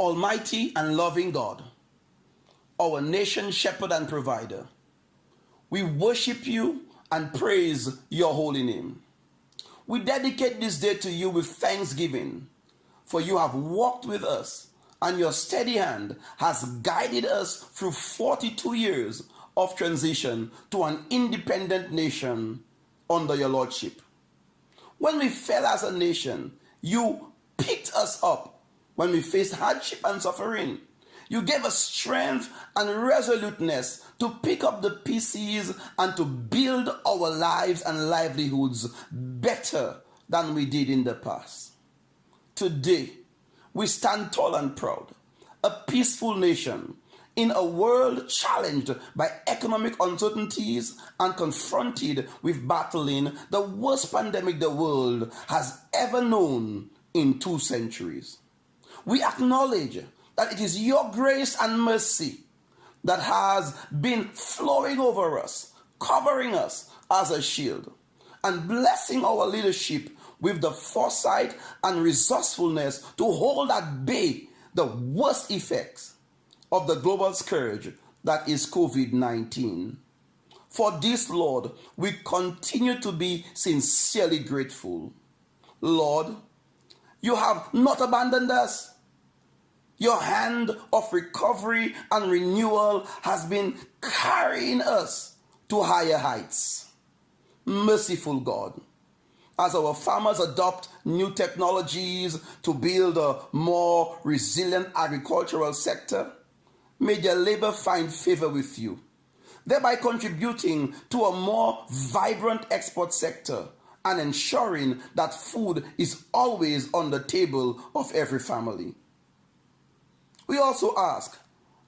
Almighty and loving God, our nation's shepherd and provider, we worship you and praise your holy name. We dedicate this day to you with thanksgiving, for you have walked with us, and your steady hand has guided us through 42 years of transition to an independent nation under your lordship. When we fell as a nation, you picked us up. When we faced hardship and suffering, you gave us strength and resoluteness to pick up the pieces and to build our lives and livelihoods better than we did in the past. Today, we stand tall and proud, a peaceful nation in a world challenged by economic uncertainties and confronted with battling the worst pandemic the world has ever known in 2 centuries. We acknowledge that it is your grace and mercy that has been flowing over us, covering us as a shield, and blessing our leadership with the foresight and resourcefulness to hold at bay the worst effects of the global scourge that is COVID-19. For this, Lord, we continue to be sincerely grateful. Lord, you have not abandoned us. Your hand of recovery and renewal has been carrying us to higher heights. Merciful God, as our farmers adopt new technologies to build a more resilient agricultural sector, may their labor find favor with you, thereby contributing to a more vibrant export sector and ensuring that food is always on the table of every family. We also ask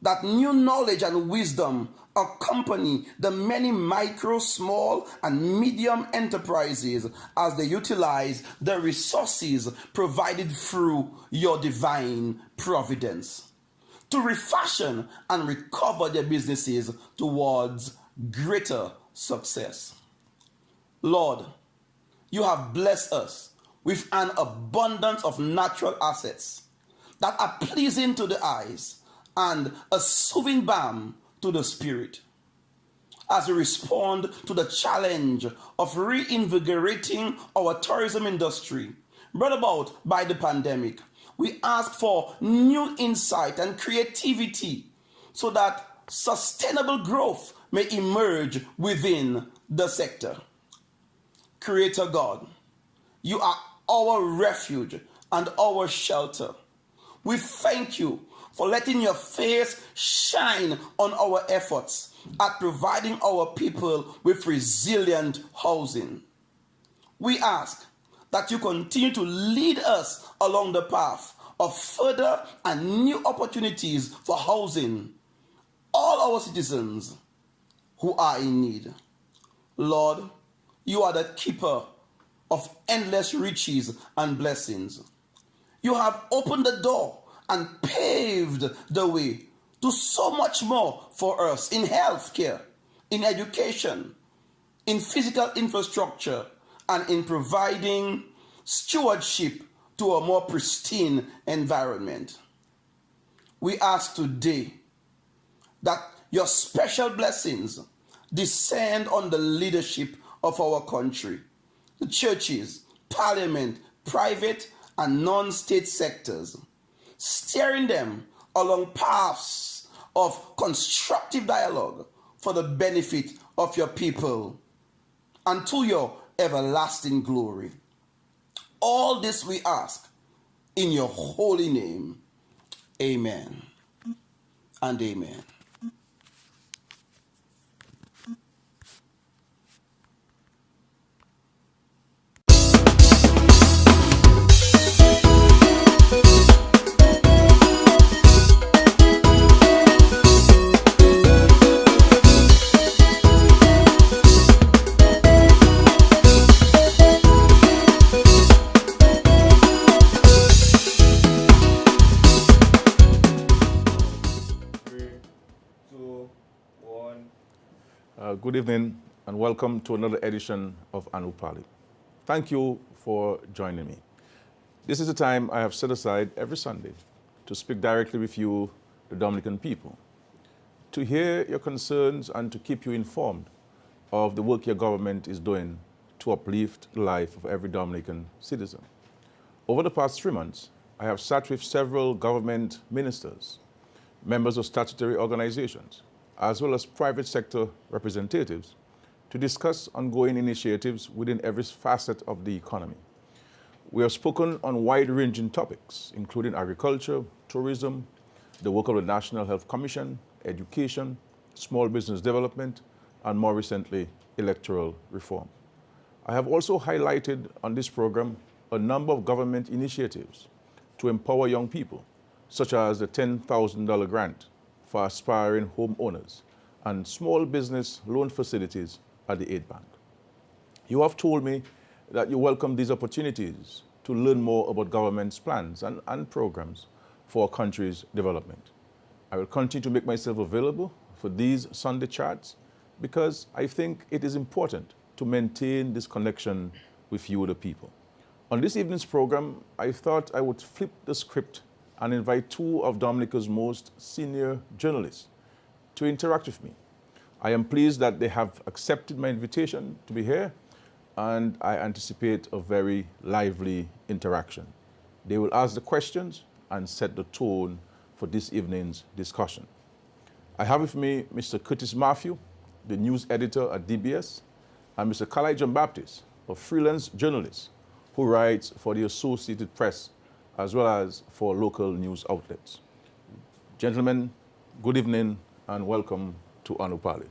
that new knowledge and wisdom accompany the many micro, small, and medium enterprises as they utilize the resources provided through your divine providence to refashion and recover their businesses towards greater success. Lord, you have blessed us with an abundance of natural assets that are pleasing to the eyes and a soothing balm to the spirit. As we respond to the challenge of reinvigorating our tourism industry brought about by the pandemic, we ask for new insight and creativity so that sustainable growth may emerge within the sector. Creator God, you are our refuge and our shelter. We thank you for letting your face shine on our efforts at providing our people with resilient housing. We ask that you continue to lead us along the path of further and new opportunities for housing all our citizens who are in need. Lord, you are the keeper of endless riches and blessings. You have opened the door and paved the way to so much more for us in healthcare, in education, in physical infrastructure, and in providing stewardship to a more pristine environment. We ask today that your special blessings descend on the leadership of our country, the churches, parliament, private and non-state sectors, steering them along paths of constructive dialogue for the benefit of your people and to your everlasting glory. All this we ask in your holy name. Amen and amen. Good evening and welcome to another edition of Anupali. Thank you for joining me. This is the time I have set aside every Sunday to to speak directly with you, the Dominican people, to hear your concerns and to keep you informed of the work your government is doing to uplift the life of every Dominican citizen. Over the past 3 months, I have sat with several government ministers, members of statutory organizations, as well as private sector representatives to discuss ongoing initiatives within every facet of the economy. We have spoken on wide-ranging topics, including agriculture, tourism, the work of the National Health Commission, education, small business development, and more recently, electoral reform. I have also highlighted on this program a number of government initiatives to empower young people, such as the $10,000 grant for aspiring homeowners and small business loan facilities at the Aid Bank. You have told me that you welcome these opportunities to learn more about government's plans and programs for our country's development. I will continue to make myself available for these Sunday chats because I think it is important to maintain this connection with you, the people. On this evening's program, I thought I would flip the script and invite two of Dominica's most senior journalists to interact with me. I am pleased that they have accepted my invitation to be here, and I anticipate a very lively interaction. They will ask the questions and set the tone for this evening's discussion. I have with me Mr. Curtis Matthew, the news editor at DBS, and Mr. Kalai John Baptist, a freelance journalist who writes for the Associated Press as well as for local news outlets. Gentlemen, good evening and welcome to Anupali.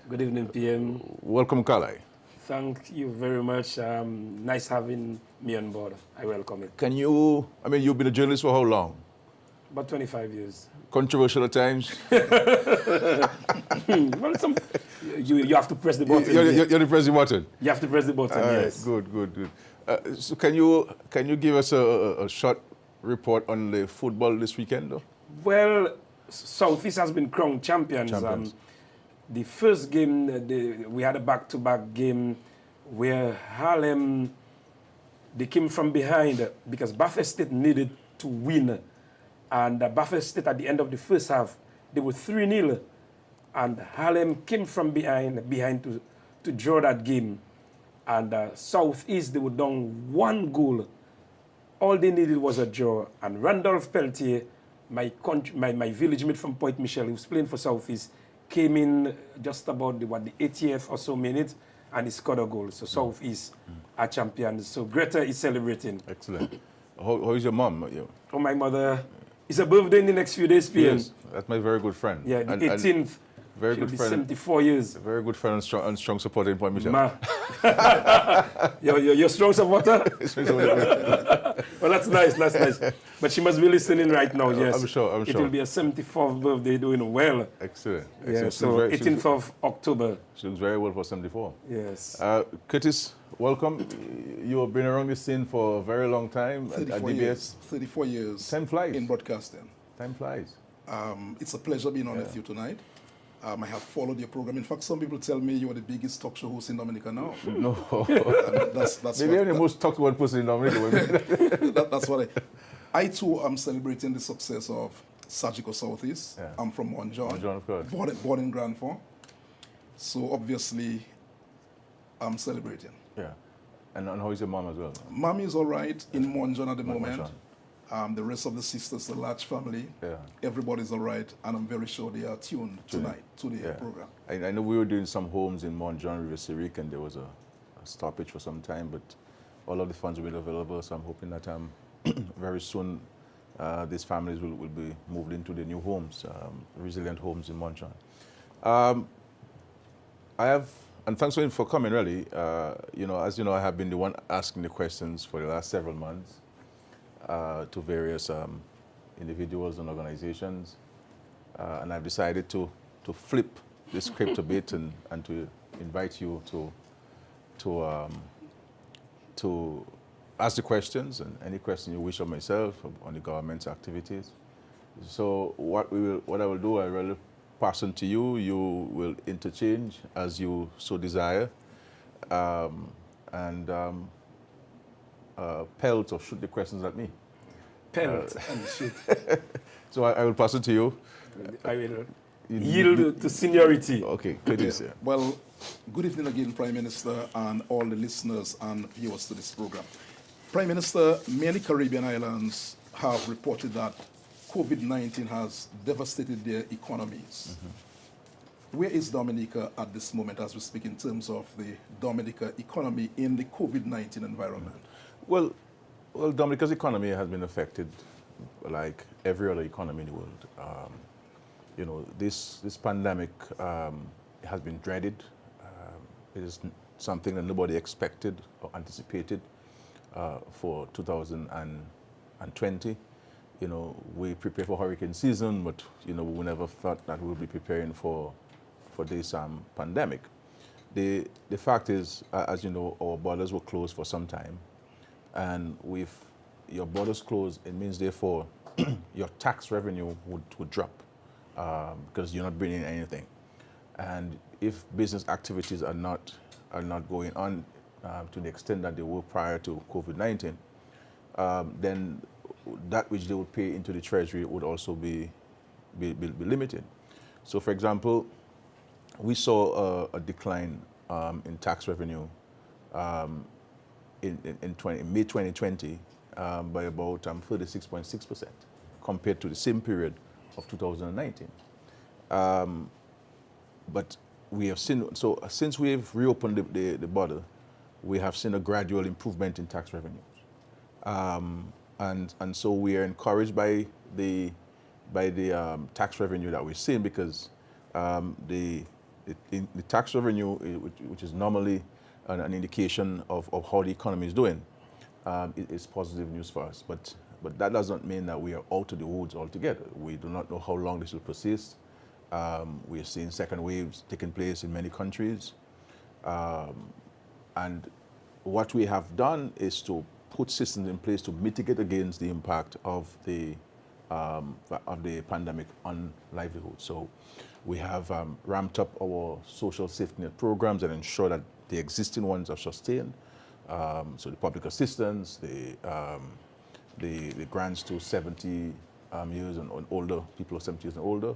Good evening, PM. Welcome, Kalai. Thank you very much. Nice having me on board. I welcome it. Can you, you've been a journalist for how long? About 25 years. Controversial at times? Well, you have to press the button. You're the press the button? You have to press the button, yes. Good. So can you give us a short report on the football this weekend, though? Well, Southeast has been crowned champions. The first game, we had a back-to-back game where Harlem, they came from behind because Baffert State needed to win. And Baffert State, at the end of the first half, they were 3-0. And Harlem came from behind to draw that game. And Southeast, they were down 1 goal. All they needed was a draw. And Randolph Peltier, my village mate from Point Michel, who was playing for Southeast, came in just about the 80th or so minute, and he scored a goal. So Southeast are champions. So Greta is celebrating. Excellent. How is your mom? Oh, my mother. It's a birthday in the next few days, PM. Yes, that's my very good friend. Yeah, the 18th. Very good friend. 74 years. A very good friend and strong supporter in Point Michel. You're strong supporter? Well, that's nice, But she must be listening right now, yes. I'm sure. It will be a 74th birthday, doing well. Excellent. Yeah, so 18th of October. She looks very well for 74. Yes. Curtis, welcome. You have been around this scene for a very long time at DBS. 34 years. Time flies. In broadcasting. Time flies. It's a pleasure being on with you tonight. I have followed your program. In fact, some people tell me you are the biggest talk show host in Dominica now. No. That's Maybe I'm the most talked about person in Dominica. That's what I too am celebrating the success of Surgical Southeast. Yeah. I'm from Mont John. Mont John, of course. Born in Grand Fond. So obviously, I'm celebrating. Yeah. And how is your mom as well? Mommy is all right in Mont John at the Mont moment. John. The rest of the sisters, the large family, Yeah. everybody's all right, and I'm very sure they are tuned tonight to the program. I know we were doing some homes in Mont John, River Syriac, and there was a stoppage for some time, but all of the funds will be available, so I'm hoping that very soon these families will be moved into the new homes, resilient homes in Mont John. And thanks for coming, really. As you know, I have been the one asking the questions for the last several months. To various individuals and organizations, and I've decided to flip the script a bit and to invite you to ask the questions and any question you wish of myself on the government's activities. So what I will do, I will pass on to you. You will interchange as you so desire, pelt or shoot the questions at me. pelt and shit. So I will pass it to you. I will yield to seniority. Okay, Curtis. Yeah. Well, good evening again, Prime Minister, and all the listeners and viewers to this program. Prime Minister, many Caribbean islands have reported that COVID-19 has devastated their economies. Where is Dominica at this moment as we speak in terms of the Dominica economy in the COVID-19 environment? Well, Dominica's economy has been affected like every other economy in the world. You know, this pandemic has been dreaded. It is something that nobody expected or anticipated for 2020. You know, we prepare for hurricane season, but you know, we never thought that we'll be preparing for this pandemic. The fact is, as you know, our borders were closed for some time, and with your borders closed, it means therefore your tax revenue would drop because you're not bringing anything. And if business activities are not going on to the extent that they were prior to COVID-19, then that which they would pay into the treasury would also be limited. So, for example, we saw a decline in tax revenue in May 2020 by about 36.6% compared to the same period of 2019. But we have seen, so since we've reopened the border, we have seen a gradual improvement in tax revenues. And so we are encouraged by the tax revenue that we're seeing, because the tax revenue, which is normally an indication of how the economy is doing, is positive news for us. But that doesn't mean that we are out of the woods altogether. We do not know how long this will persist. We are seeing second waves taking place in many countries. And what we have done is to put systems in place to mitigate against the impact of the pandemic on livelihood. So we have ramped up our social safety net programs and ensure that the existing ones are sustained. So the public assistance, the grants to 70 years and older, people of 70 years and older.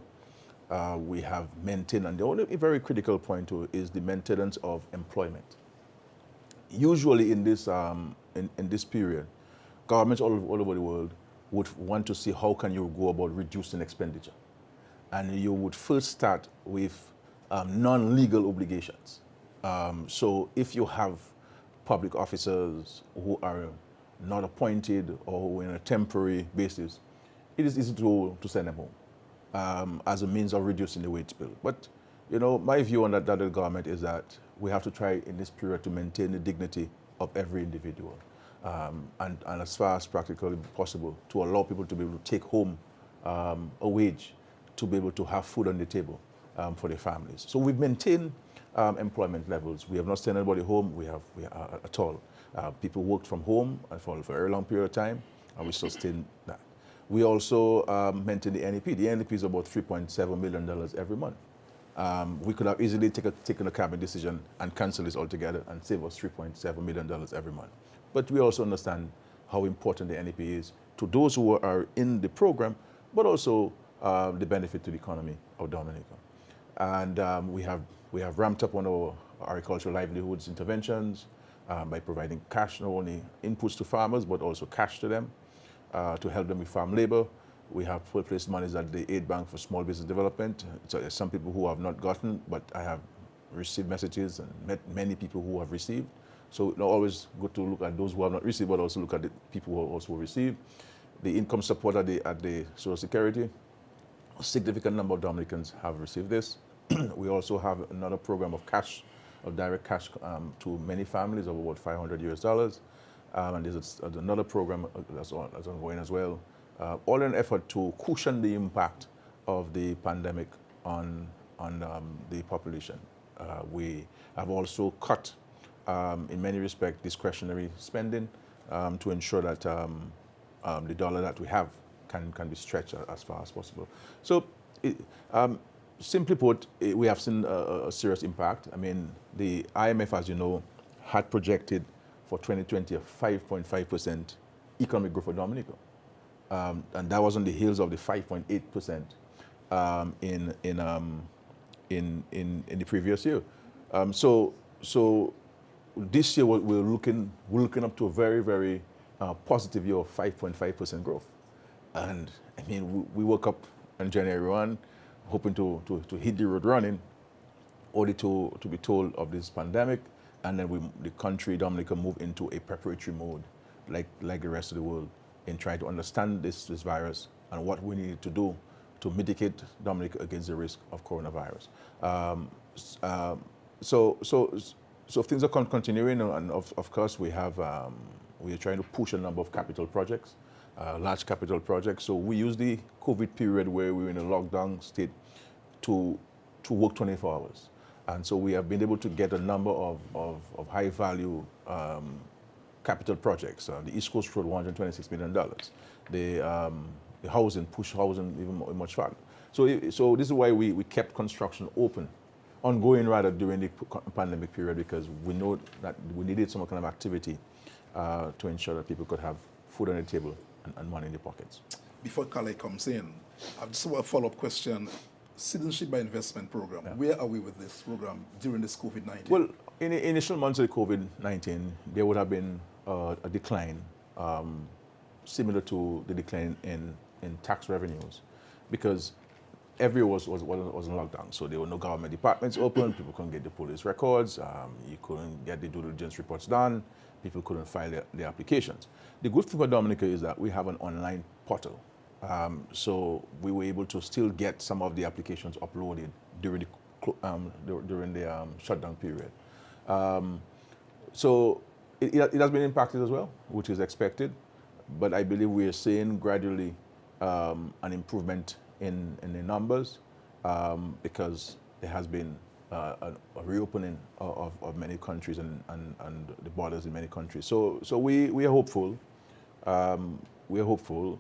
We have maintained, and the only very critical point too is the maintenance of employment. Usually in this period, governments all over the world would want to see how can you go about reducing expenditure. And you would first start with non-legal obligations. So if you have public officers who are not appointed or who are in a temporary basis, it is easy to send them home as a means of reducing the wage bill. But you know, my view on that the government is that we have to try in this period to maintain the dignity of every individual, and as far as practically possible, to allow people to be able to take home a wage, to be able to have food on the table for their families. So we've maintained employment levels. We have not sent anybody home. We have at all. People worked from home for a very long period of time, and we sustained that. We also maintain the NEP. The NEP is about $3.7 million every month. We could have easily taken a cabinet decision and cancel this altogether and save us $3.7 million every month. But we also understand how important the NEP is to those who are in the program, but also the benefit to the economy of Dominica. And we have ramped up on our agricultural livelihoods interventions by providing cash, not only inputs to farmers, but also cash to them to help them with farm labor. We have placed monies at the Aid Bank for Small Business Development. So there's some people who have not gotten, but I have received messages and met many people who have received. So it's not always good to look at those who have not received, but also look at the people who also received. The income support at the Social Security, a significant number of Dominicans have received this. We also have another program of direct cash to many families of about $500 US. And there's another program that's ongoing as well. All in an effort to cushion the impact of the pandemic on the population. We have also cut, in many respects, discretionary spending to ensure that the dollar that we have can be stretched as far as possible. So, simply put, we have seen a serious impact. I mean, the IMF, as you know, had projected for 2020 a 5.5% economic growth for Dominica. and that was on the heels of the 5.8% in the previous year. So this year we're looking up to a very, very positive year of 5.5% growth. And I mean, we woke up on January 1 hoping to hit the road running, only to be told of this pandemic, and then the country, Dominica, moved into a preparatory mode, like the rest of the world, in trying to understand this virus and what we need to do to mitigate Dominica against the risk of coronavirus. So things are continuing, and of course we are trying to push a number of capital projects, large capital projects. So we use the COVID period where we were in a lockdown state to work 24 hours. And so we have been able to get a number of high value capital projects. The East Coast Road, $126 million. The housing, push housing even much farther. So this is why we kept construction ongoing rather during the pandemic period, because we know that we needed some kind of activity to ensure that people could have food on the table and money in their pockets. Before Kale comes in, I just want a follow-up question. Citizenship by Investment Program, where are we with this program during this COVID-19? Well, in the initial months of the COVID-19, there would have been a decline similar to the decline in tax revenues, because everyone was in lockdown. So there were no government departments open, people couldn't get the police records, you couldn't get the due diligence reports done, people couldn't file their applications. The good thing about Dominica is that we have an online portal. So we were able to still get some of the applications uploaded during the shutdown period. So it has been impacted as well, which is expected, but I believe we are seeing gradually an improvement in the numbers because there has been a reopening of many countries and the borders in many countries. So we are hopeful. We are hopeful.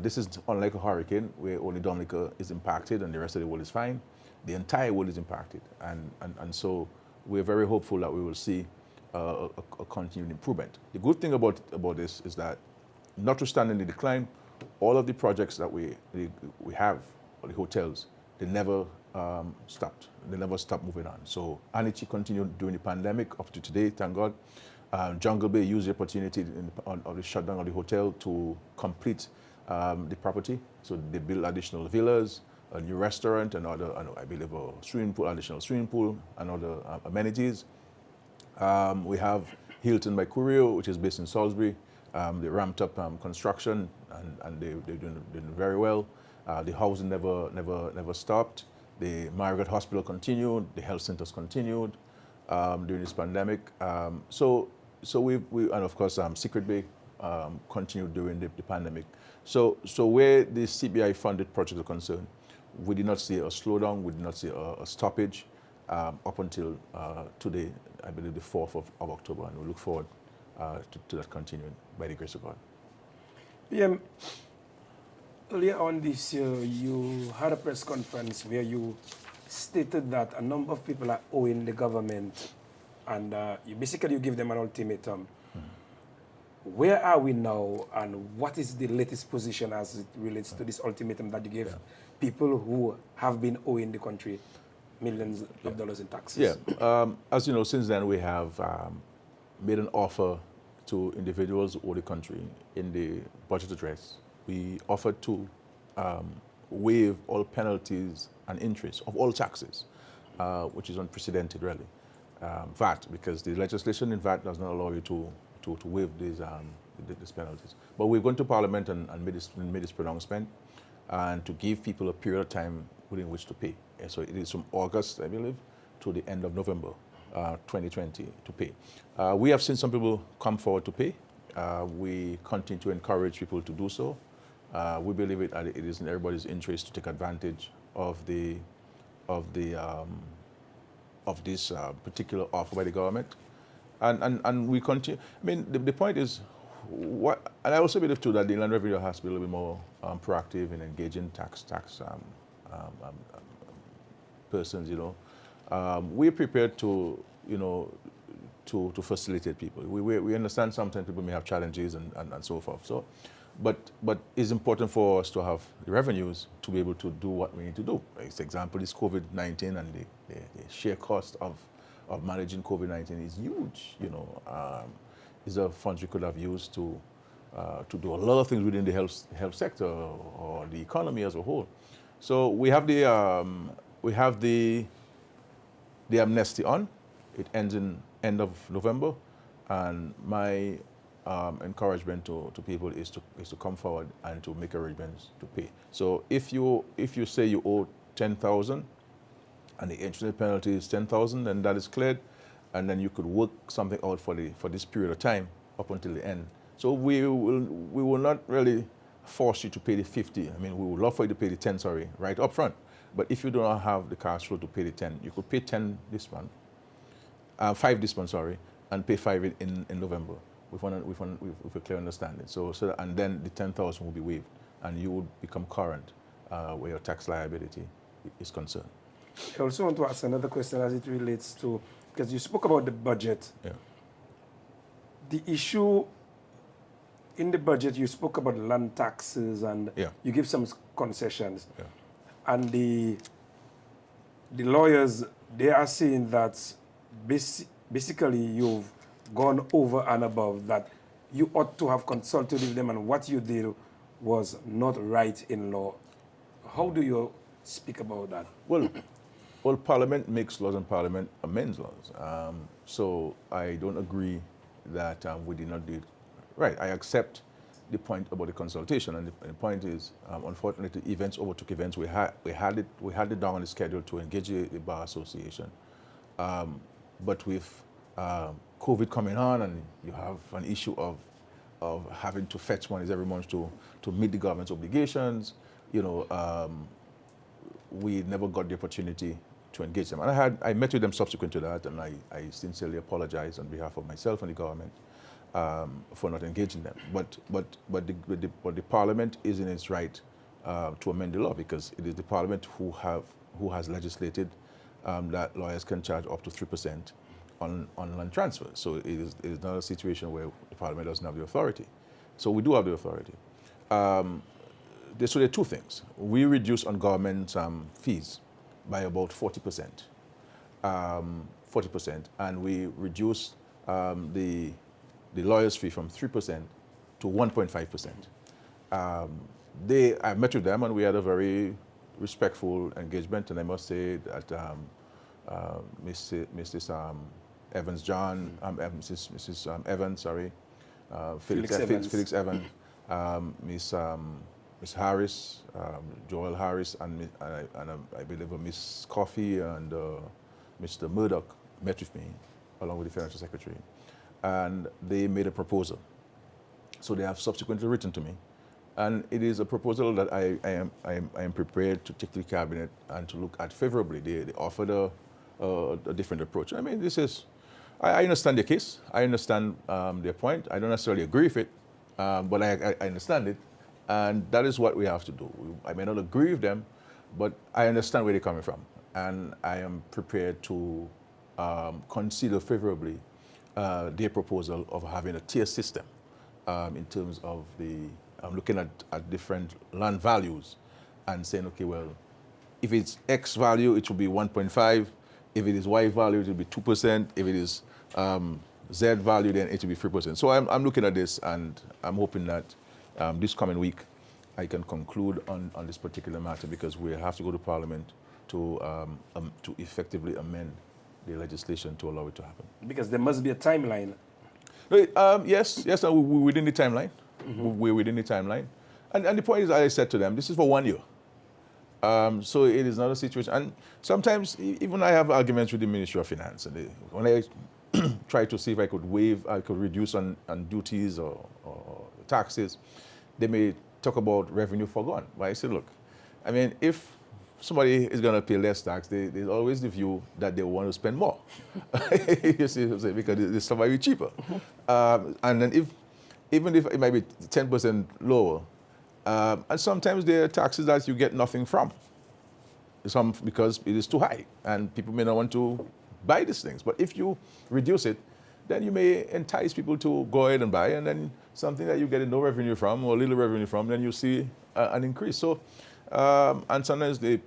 This is unlike a hurricane where only Dominica is impacted and the rest of the world is fine. The entire world is impacted, and so we're very hopeful that we will see a continued improvement. The good thing about this is that, notwithstanding the decline, all of the projects that we have, or the hotels, they never stopped. They never stopped moving on. So Anichi continued during the pandemic up to today, thank God. Jungle Bay used the opportunity of the shutdown of the hotel to complete the property. So they built additional villas, a new restaurant, and I believe a swimming pool, additional swimming pool, and other amenities. We have Hilton by Curio, which is based in Salisbury. They ramped up construction, and they're doing very well. The housing never stopped. The Margaret Hospital continued. The health centers continued during this pandemic. So we and of course Secret Bay continued during the pandemic. So where the CBI funded projects are concerned, we did not see a slowdown. We did not see a stoppage up until today, I believe the 4th of October, and we look forward to that continuing by the grace of God. PM, earlier on this year, you had a press conference where you stated that a number of people are owing the government, and you give them an ultimatum. Where are we now, and what is the latest position as it relates to this ultimatum that you gave people who have been owing the country millions of dollars in taxes? Yeah, as you know, since then we have made an offer to individuals who owe the country. In the budget address, we offered to waive all penalties and interest of all taxes, which is unprecedented, really. VAT, because the legislation in VAT does not allow you to waive these penalties. But we've gone to Parliament and made this pronouncement, and to give people a period of time within which to pay. And so it is from August, I believe, to the end of November 2020 to pay. We have seen some people come forward to pay. We continue to encourage people to do so. We believe it is in everybody's interest to take advantage of this particular offer by the government. And we continue. I mean, the point is, and I also believe too that the Inland Revenue has to be a little bit more proactive in engaging tax persons. We're prepared to facilitate people. We understand sometimes people may have challenges and so forth. So but it's important for us to have the revenues to be able to do what we need to do. For example, is COVID-19, and the sheer cost of managing COVID-19 is huge. You know, these are funds we could have used to do a lot of things within the health sector or the economy as a whole. So we have the amnesty on. It ends in end of November, and my encouragement to people is to come forward and to make arrangements to pay. So if you say you owe 10,000 and the interest penalty is 10,000, then that is cleared, and then you could work something out for this period of time up until the end. So we will not really force you to pay the 50. I mean, we would love for you to pay the 10, sorry, right up front. But if you do not have the cash flow to pay the 10, you could pay 10 this month, 5 this month, sorry, and pay 5 in November with a clear understanding. And then the 10,000 will be waived, and you would become current where your tax liability is concerned. I also want to ask another question as it relates to, because you spoke about the budget. Yeah. The issue in the budget, you spoke about land taxes and you give some concessions. Yeah. And the lawyers, they are saying that basically you've gone over and above, that you ought to have consulted with them, and what you did was not right in law. How do you speak about that? Well, Parliament makes laws and Parliament amends laws. So I don't agree that we did not do it right. I accept the point about the consultation, and the point is, unfortunately, events overtook events. We had it down on the schedule to engage the Bar Association, but with COVID coming on, and you have an issue of having to fetch monies every month to meet the government's obligations, you know, we never got the opportunity to engage them. And I met with them subsequent to that, and I sincerely apologize on behalf of myself and the government for not engaging them. But the Parliament is in its right to amend the law, because it is the Parliament who has legislated that lawyers can charge up to 3% on land transfers. So it is not a situation where the Parliament doesn't have the authority. So we do have the authority. So there are two things. We reduce on government fees by about 40%, 40%, and we reduce the lawyer's fee from 3% to 1.5%. I met with them, and we had a very respectful engagement, and I must say that Mrs. Evans John, Mrs. Evans, sorry, Felix Evans, Miss Harris, Joel Harris, and I believe Miss Coffey and Mr. Murdoch met with me, along with the Financial Secretary, and they made a proposal. So they have subsequently written to me, and it is a proposal that I am prepared to take to the Cabinet and to look at favorably. They offered a different approach. I mean, I understand their case. I understand their point. I don't necessarily agree with it, but I understand it. And that is what we have to do. I may not agree with them, but I understand where they're coming from. And I am prepared to consider favorably their proposal of having a tier system in terms of looking at different land values and saying, okay, well, if it's X value, it should be 1.5. If it is Y value, it will be 2%. If it is Z value, then it will be 3%. So I'm looking at this, and I'm hoping that this coming week I can conclude on this particular matter, because we have to go to Parliament to effectively amend the legislation to allow it to happen. Because there must be a timeline. Yes, we're within the timeline. Mm-hmm. We're within the timeline. And the point is, I said to them, this is for 1 year. So it is not a situation. And sometimes even I have arguments with the Ministry of Finance. And when I try to see if I could reduce on duties or taxes, they may talk about revenue forgone. But I say, look, I mean, if somebody is going to pay less tax, there's always the view that they want to spend more. You see what I'm saying? Because it's somebody cheaper. And then even if it might be 10% lower, and sometimes there are taxes that you get nothing from, because it is too high, and people may not want to buy these things. But if you reduce it, then you may entice people to go ahead and buy, and then something that you're getting no revenue from or little revenue from, then you see an increase. So, and sometimes the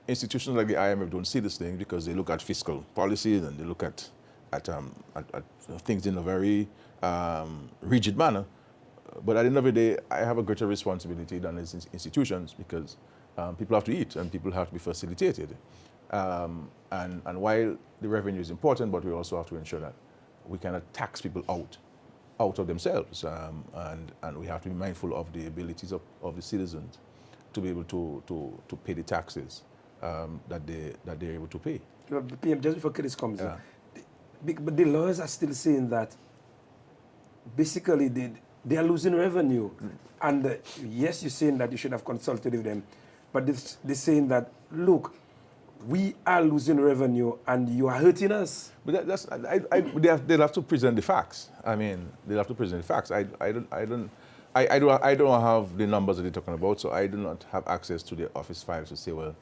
institutions like the IMF don't see this thing because they look at fiscal policies and they look at things in a very rigid manner. But at the end of the day, I have a greater responsibility than these institutions because people have to eat and people have to be facilitated. And while the revenue is important, but we also have to ensure that we cannot tax people out of themselves. And we have to be mindful of the abilities of the citizens to be able to pay the taxes that they're able to pay. PM, just before Chris comes in, but the lawyers are still saying that basically they are losing revenue. And yes, you're saying that you should have consulted with them, but they're saying that, look, we are losing revenue and you are hurting us. But they'll have to present the facts. I mean, they'll have to present the facts. I don't have the numbers that they're talking about, so I do not have access to their office files to say, well,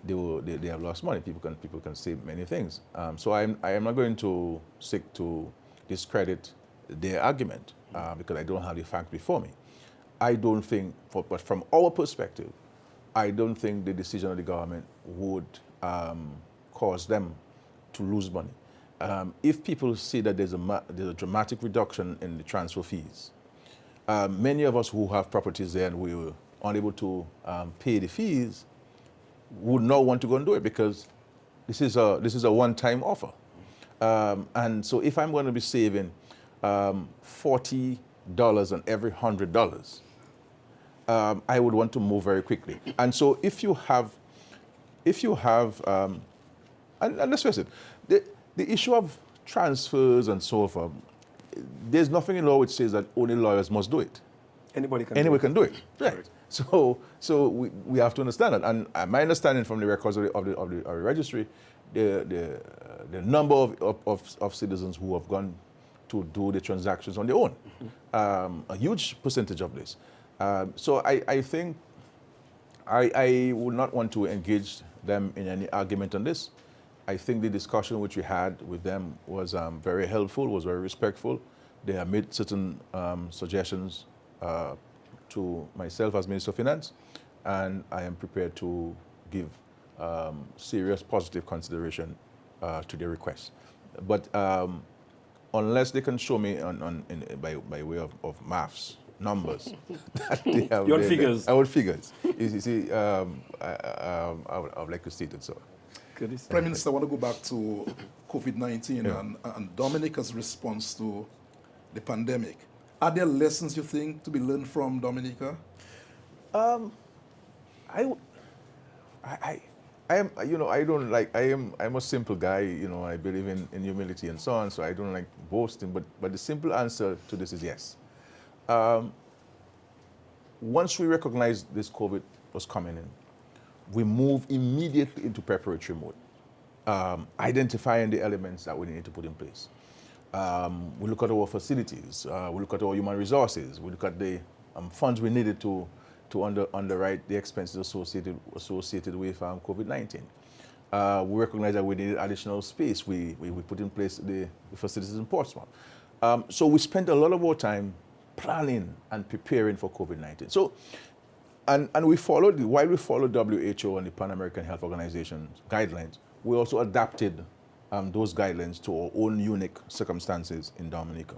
they have lost money. People can say many things. So I am not going to seek to discredit their argument because I don't have the fact before me. I don't think, but from our perspective, I don't think the decision of the government would cause them to lose money. If people see that there's a dramatic reduction in the transfer fees, many of us who have properties there and we were unable to pay the fees would not want to go and do it because this is a one-time offer. And so if I'm going to be saving $40 on every $100, I would want to move very quickly. And so if you have, and let's face it, the issue of transfers and so forth, there's nothing in law which says that only lawyers must do it. Anybody can do it. Right. So we have to understand that. And my understanding from the records of the registry, the number of citizens who have gone to do the transactions on their own, a huge percentage of this. So I think I would not want to engage them in any argument on this. I think the discussion which we had with them was very helpful, was very respectful. They have made certain suggestions to myself as Minister of Finance, and I am prepared to give serious positive consideration to their request. But unless they can show me by way of maths, numbers, that they have, Your figures. Our figures. You see, I would like to state it so. Prime Minister, I want to go back to COVID-19 and Dominica's response to the pandemic. Are there lessons you think to be learned from Dominica? I'm a simple guy, I believe in humility and so on, so I don't like boasting, but the simple answer to this is yes. Once we recognized this COVID was coming in, we move immediately into preparatory mode, identifying the elements that we need to put in place. We look at our facilities, we look at our human resources, we look at the funds we needed to underwrite the expenses associated with COVID-19. We recognize that we needed additional space. We put in place the facilities in Portsmouth. So we spent a lot of our time planning and preparing for COVID-19. So, and while we followed WHO and the Pan American Health Organization's guidelines, we also adapted those guidelines to our own unique circumstances in Dominica.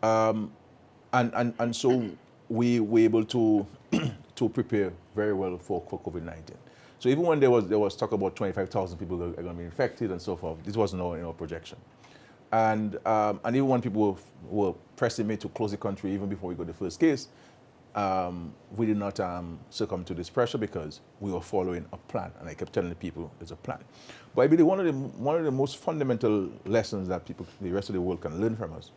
And so we were able to prepare very well for COVID-19. So even when there was talk about 25,000 people are going to be infected and so forth, this wasn't in our projection. And even when people were pressing me to close the country even before we got the first case, we did not succumb to this pressure because we were following a plan. And I kept telling the people there's a plan. But I believe one of the most fundamental lessons that the rest of the world can learn from us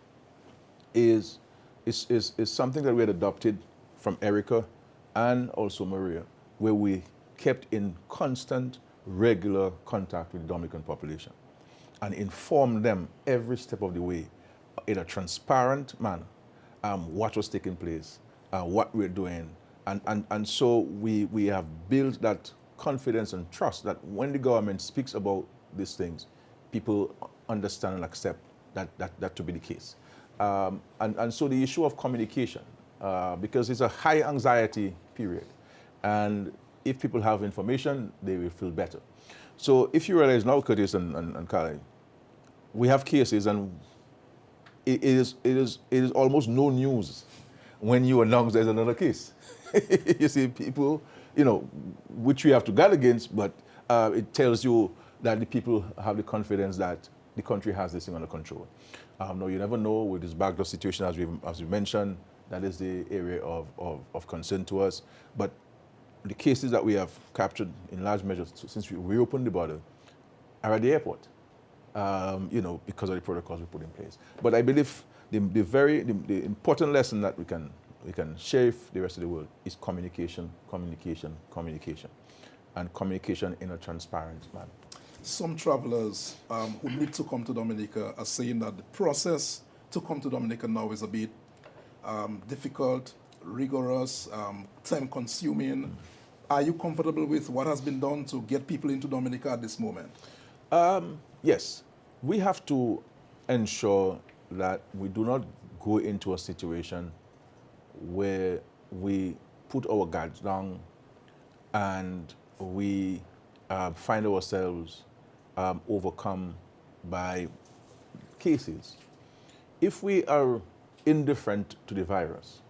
is something that we had adopted from Erica and also Maria, where we kept in constant, regular contact with the Dominican population and informed them every step of the way in a transparent manner what was taking place, what we're doing. And so we have built that confidence and trust that when the government speaks about these things, people understand and accept that to be the case. And so the issue of communication, because it's a high anxiety period, and if people have information, they will feel better. So if you realize now, Curtis and Kali, we have cases, and it is almost no news when you announce there's another case. You see, people, which we have to guard against, but it tells you that the people have the confidence that the country has this thing under control. No, you never know with this backdoor situation, as we mentioned, that is the area of concern to us. But the cases that we have captured in large measure since we reopened the border are at the airport, because of the protocols we put in place. But I believe the important lesson that we can share with the rest of the world is communication, communication, communication, and communication in a transparent manner. Some travelers who need to come to Dominica are saying that the process to come to Dominica now is a bit difficult, rigorous, time-consuming. Are you comfortable with what has been done to get people into Dominica at this moment? Yes. We have to ensure that we do not go into a situation where we put our guards down and we find ourselves overcome by cases. If we are indifferent to the virus,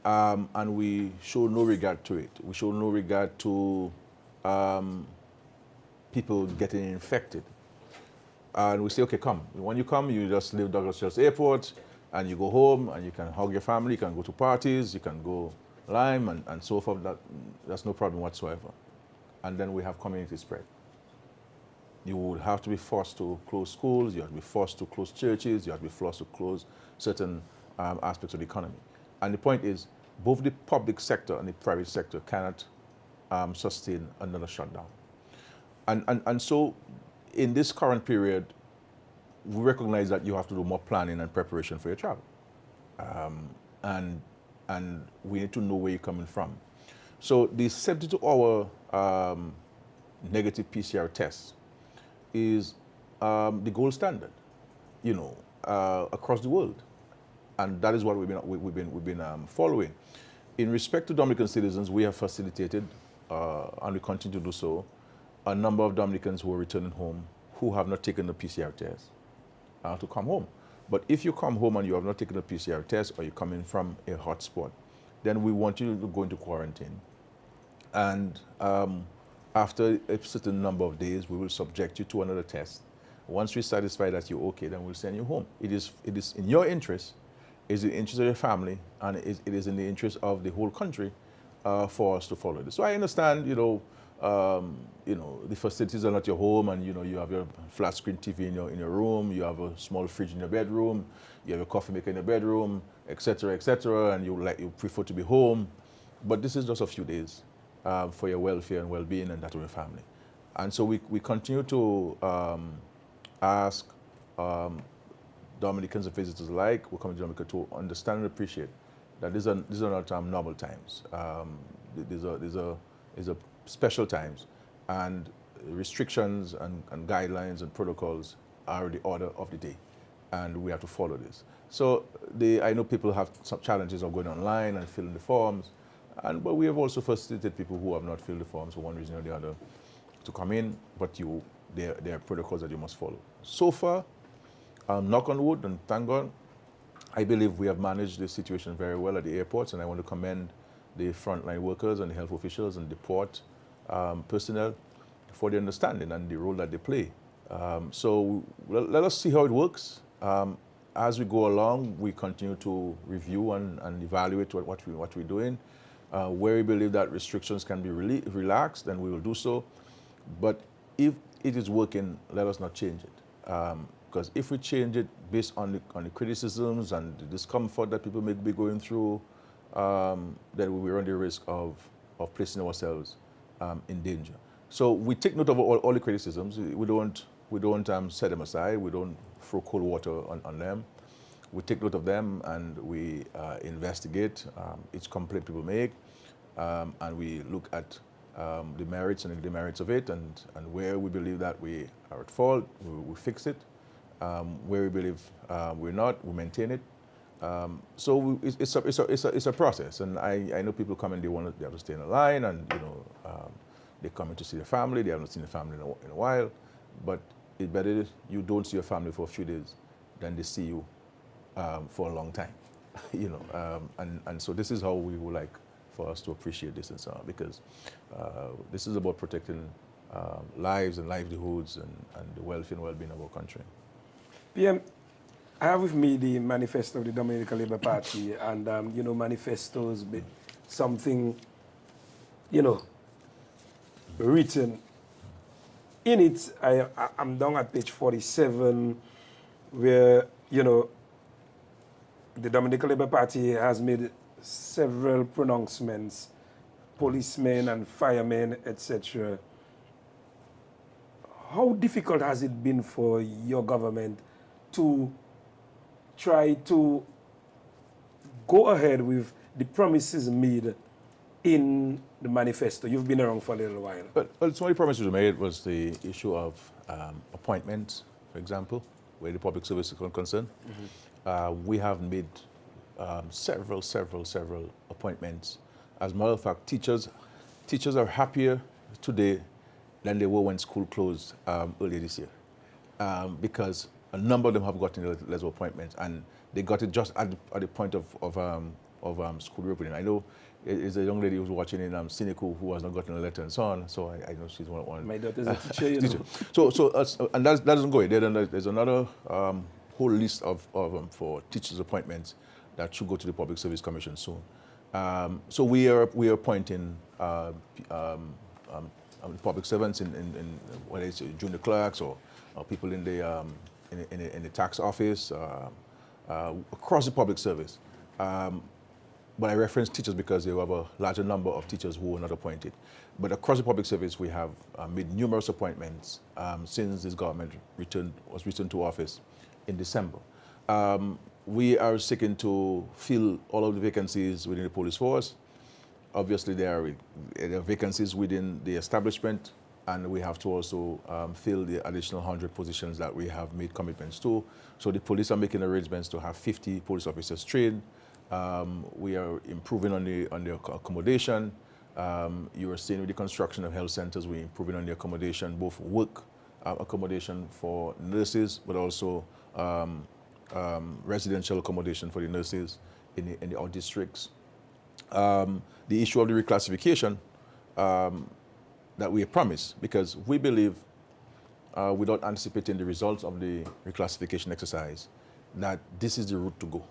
and we show no regard to it, we show no regard to people getting infected, and we say, okay, come. When you come, you just leave Douglas Church Airport, and you go home, and you can hug your family, you can go to parties, you can go lime, and so forth. That's no problem whatsoever. And then we have community spread. You would have to be forced to close schools, you have to be forced to close churches, you have to be forced to close certain aspects of the economy. And the point is, both the public sector and the private sector cannot sustain another shutdown. And so, in this current period, we recognize that you have to do more planning and preparation for your travel. And we need to know where you're coming from. So the 72-hour negative PCR test is the gold standard, across the world, and that is what we've been following. In respect to Dominican citizens, we have facilitated, and we continue to do so, a number of Dominicans who are returning home who have not taken the PCR test to come home. But if you come home and you have not taken a PCR test, or you're coming from a hotspot, then we want you to go into quarantine. And after a certain number of days, we will subject you to another test. Once we satisfy that you're okay, then we'll send you home. It is in your interest, it's in the interest of your family, and it is in the interest of the whole country for us to follow this. So I understand, the facilities are not your home, and you have your flat screen TV in your room, you have a small fridge in your bedroom, you have a coffee maker in your bedroom, etc., and you prefer to be home. But this is just a few days for your welfare and well-being and that of your family. And so we continue to ask Dominicans and visitors alike who come to Dominica to understand and appreciate that these are not normal times. These are special times, and restrictions and guidelines and protocols are the order of the day, and we have to follow this. So I know people have some challenges of going online and filling the forms, but we have also facilitated people who have not filled the forms for one reason or the other to come in, but there are protocols that you must follow. So far, knock on wood, and thank God, I believe we have managed the situation very well at the airports, and I want to commend the frontline workers and the health officials and the port personnel for the understanding and the role that they play. So let us see how it works. As we go along, we continue to review and evaluate what we're doing. Where we believe that restrictions can be relaxed, then we will do so. But if it is working, let us not change it. Because if we change it based on the criticisms and the discomfort that people may be going through, then we run the risk of placing ourselves in danger. So we take note of all the criticisms. We don't set them aside. We don't throw cold water on them. We take note of them, and we investigate each complaint people make, and we look at the merits and the demerits of it, and where we believe that we are at fault, we fix it, Where we believe we're not, we maintain it. It's a process, and I know people come and they have to stay in a line, and they come in to see their family. They haven't seen the family in a while, but it's better you don't see your family for a few days than they see you for a long time, and so this is how we would like for us to appreciate this and so on, because this is about protecting lives and livelihoods and the welfare and well-being of our country. PM, I have with me the manifesto of the Dominican Labour Party, and manifestos, something, written. In it, I'm down at page 47, where, the Dominican Labour Party has made several pronouncements, policemen and firemen, etc. How difficult has it been for your government to try to go ahead with the promises made in the manifesto? You've been around for a little while. Well, some of the promises we made was the issue of appointments, for example, where the public service is concerned. We have made several appointments. As a matter of fact, teachers are happier today than they were when school closed earlier this year, because a number of them have gotten letters of appointments, and they got it just at the point of school reopening. I know there's a young lady who's watching in Cynical who has not gotten a letter and so on, so I know she's one. My daughter's a teacher, you know. And that doesn't go away. There's another whole list of for teachers' appointments that should go to the Public Service Commission soon. So we are appointing public servants in whether it's junior clerks or people in the tax office across the public service. But I reference teachers because we have a larger number of teachers who were not appointed. But across the public service, we have made numerous appointments since this government was returned to office in December. We are seeking to fill all of the vacancies within the police force. Obviously, there are vacancies within the establishment, and we have to also fill the additional 100 positions that we have made commitments to. So the police are making arrangements to have 50 police officers trained. We are improving on the accommodation. You are seeing with the construction of health centers, we're improving on the accommodation, both work accommodation for nurses, but also residential accommodation for the nurses in the out districts. The issue of the reclassification that we promised, because we believe, without anticipating the results of the reclassification exercise, that this is the route to go.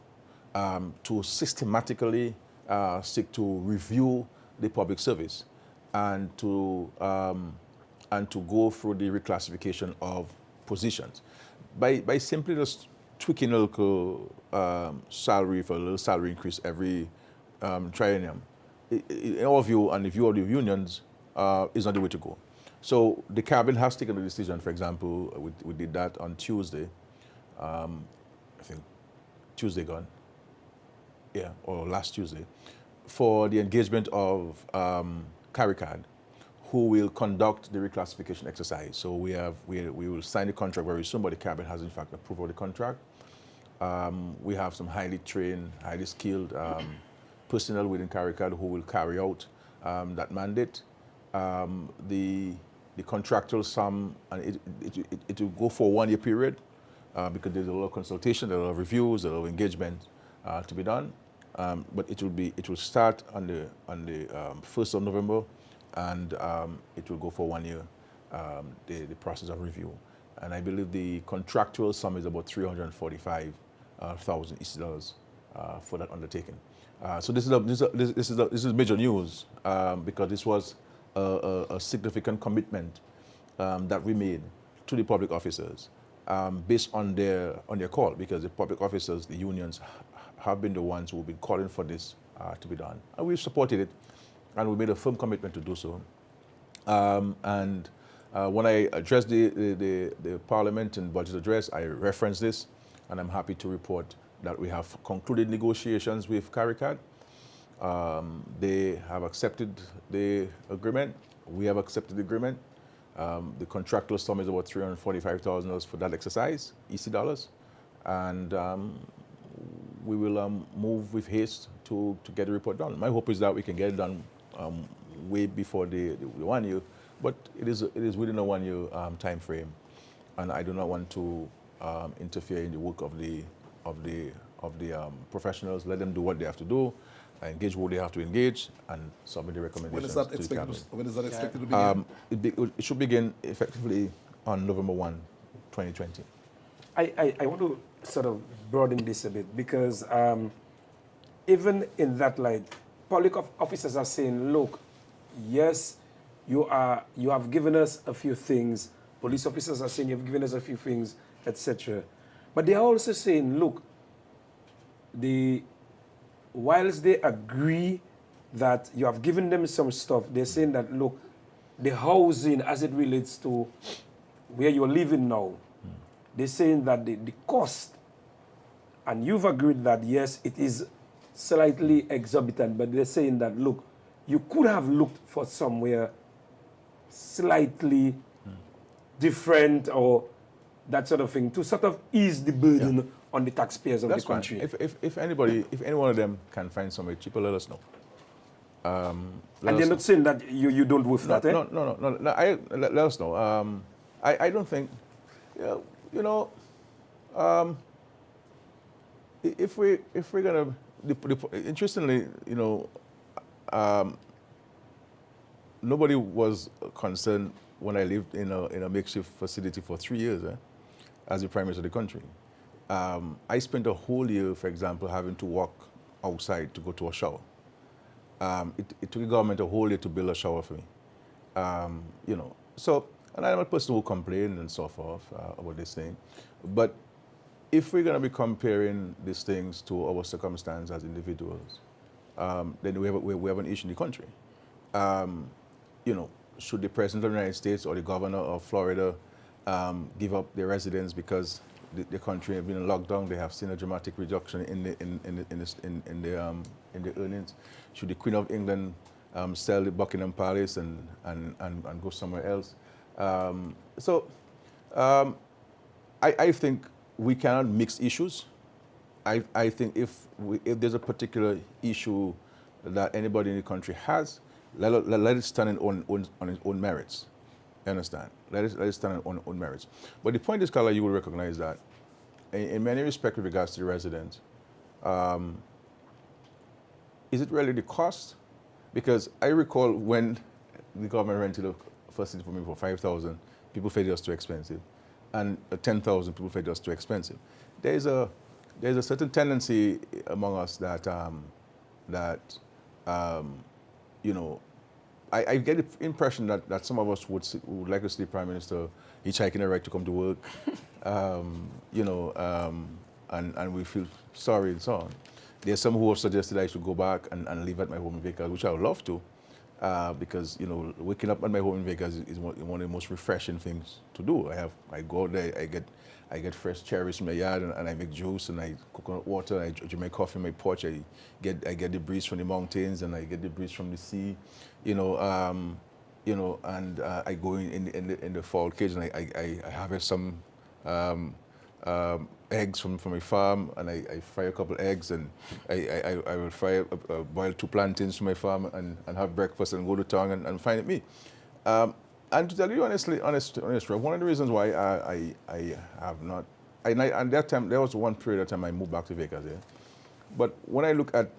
To systematically seek to review the public service and to go through the reclassification of positions. By simply just tweaking a little salary for a little salary increase every triennium, in our view and the view of the unions, is not the way to go. So the Caribbean has taken a decision. For example, we did that on Tuesday, I think Tuesday gone, yeah, or last Tuesday, for the engagement of CARICAD, who will conduct the reclassification exercise. So we will sign the contract very soon, but the Caribbean has in fact approved of the contract. We have some highly trained, highly skilled personnel within CARICAD who will carry out that mandate. The contractual sum, and it will go for a 1 year period because there's a lot of consultation, there are a lot of reviews, a lot of engagement to be done. But it will start on the 1st of November, and it will go for 1 year, the process of review. And I believe the contractual sum is about $345,000 for that undertaking. So this is major news because this was a significant commitment that we made to the public officers based on their call, because the public officers, the unions, have been the ones who have been calling for this to be done. And we've supported it, and we made a firm commitment to do so. And when I addressed the Parliament and budget address, I referenced this, and I'm happy to report that we have concluded negotiations with CARICAD. They have accepted the agreement. We have accepted the agreement. The contractual sum is about $345,000 for that exercise, EC dollars, and we will move with haste to get the report done. My hope is that we can get it done way before the 1 year, but it is within a 1 year time frame, and I do not want to interfere in the work of the professionals. Let them do what they have to do, engage who they have to engage, and submit the recommendations to the cabinet. When is that expected to begin? It should begin effectively on November 1, 2020. I want to sort of broaden this a bit, because even in that light, public officers are saying, look, yes, you have given us a few things. Police officers are saying you've given us a few things, etc. But they are also saying, look, whilst they agree that you have given them some stuff, they're saying that, look, the housing as it relates to where you're living now, they're saying that the cost, and you've agreed that, yes, it is slightly exorbitant, but they're saying that, look, you could have looked for somewhere slightly different or that sort of thing to sort of ease the burden on the taxpayers of the country. If any one of them can find somewhere cheaper, let us know. And they're not saying that you don't with that, eh? No. Let us know. I don't think, you know, if we're gonna, interestingly, you know, nobody was concerned when I lived in a makeshift facility for 3 years, as the Prime Minister of the country. I spent a whole year, for example, having to walk outside to go to a shower. It took the government a whole year to build a shower for me. You know, so, and I'm a person who complained and so forth about this thing. But if we're going to be comparing these things to our circumstance as individuals, then we have an issue in the country. You know, should the President of the United States or the Governor of Florida give up their residence because the country has been in lockdown? They have seen a dramatic reduction in the earnings. Should the Queen of England sell the Buckingham Palace and go somewhere else? I think we cannot mix issues. I think if there's a particular issue that anybody in the country has, let it stand on its own merits. You understand? Let it stand on its own merits. But the point is, Carla, you will recognize that in many respects with regards to the residents, is it really the cost? Because I recall when the government rented a facility for me for $5,000, people felt it was too expensive, and $10,000, people felt it was too expensive. There's a certain tendency among us that you know, I get the impression that some of us would like to see the Prime Minister hitchhiking a ride to come to work, you know, and we feel sorry and so on. There's some who have suggested I should go back and live at my home in Vegas, which I would love to, because, you know, waking up at my home in Vegas is one of the most refreshing things to do. I go out there, I get fresh cherries from the yard, and I make juice, and I coconut water, and I drink my coffee on my porch. I get the breeze from the mountains, and I get the breeze from the sea, you know, and I go in the fall cage, and I harvest some eggs from my farm, and I fry a couple eggs, and I will boil 2 plantains from my farm, and have breakfast, and go to town and find it me. And to tell you honest, one of the reasons why I have not, and that time, there was one period of time I moved back to Vegas, yeah. But when I look at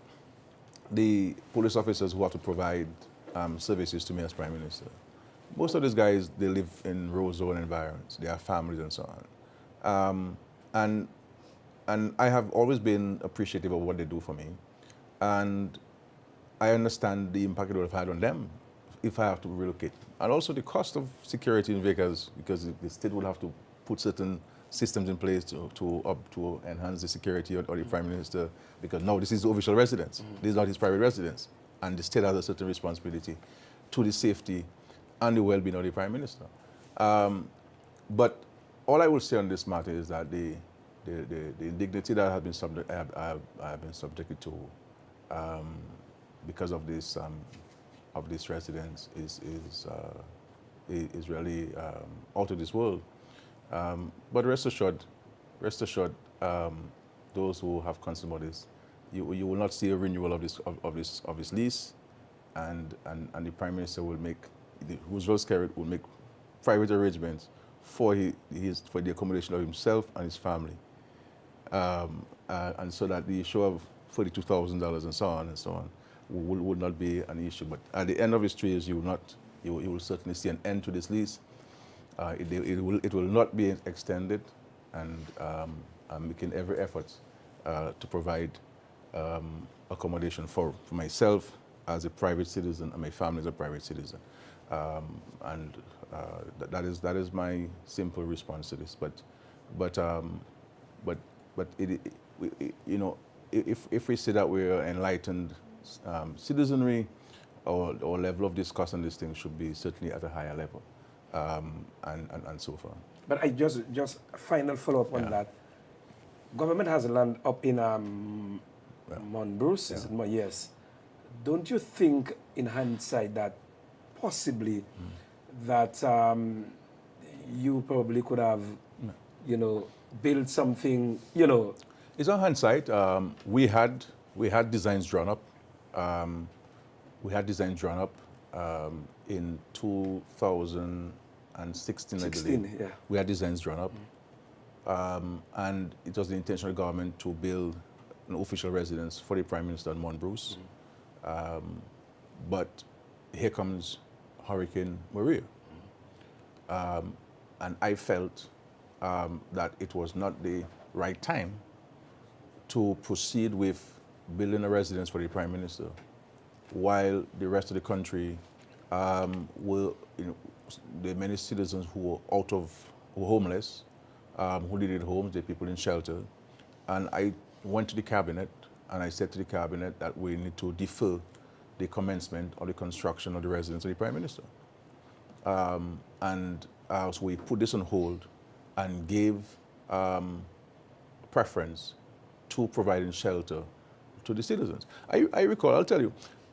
the police officers who have to provide services to me as Prime Minister, most of these guys, they live in rural zone environments. They have families and so on. And I have always been appreciative of what they do for me. And I understand the impact it would have had on them if I have to relocate. And also the cost of security in Vegas, because the state would have to put certain systems in place to enhance the security of the Prime Minister, because now this is the official residence. This is not his private residence. And the state has a certain responsibility to the safety and the well-being of the Prime Minister. But all I will say on this matter is that the indignity that I have been subjected to because of this residence is really out of this world. But rest assured, those who have concern about this, you will not see a renewal of this lease, and the Prime Minister will make, Roosevelt Skerrit will make private arrangements for the accommodation of himself and his family, and so that the issue of $42,000 and so on would not be an issue. But at the end of his 3 years, you will certainly see an end to this lease. It will not be extended, and I'm making every effort to provide accommodation for myself as a private citizen and my family as a private citizen. That is my simple response to this. But you know, if we say that we're enlightened citizenry, our level of discuss on this thing should be certainly at a higher level, and so far. But I just final follow up on that. Government has land up in Monbruce, is it? Yes. Don't you think, in hindsight, that possibly that you probably could have, you know, built something, you know? It's on hindsight. We had designs drawn up. In 2016, I believe. Yeah. We had designs drawn up. And it was the intention of the government to build an official residence for the Prime Minister in Monbruce. But here comes Hurricane Maria. And I felt that it was not the right time to proceed with building a residence for the Prime Minister, while the rest of the country were, you know, there are many citizens who were who were homeless, who needed homes, there are people in shelter. And I went to the cabinet and I said to the cabinet that we need to defer the commencement of the construction of the residence of the Prime Minister. So we put this on hold and gave preference to providing shelter to the citizens. I recall, I'll tell you,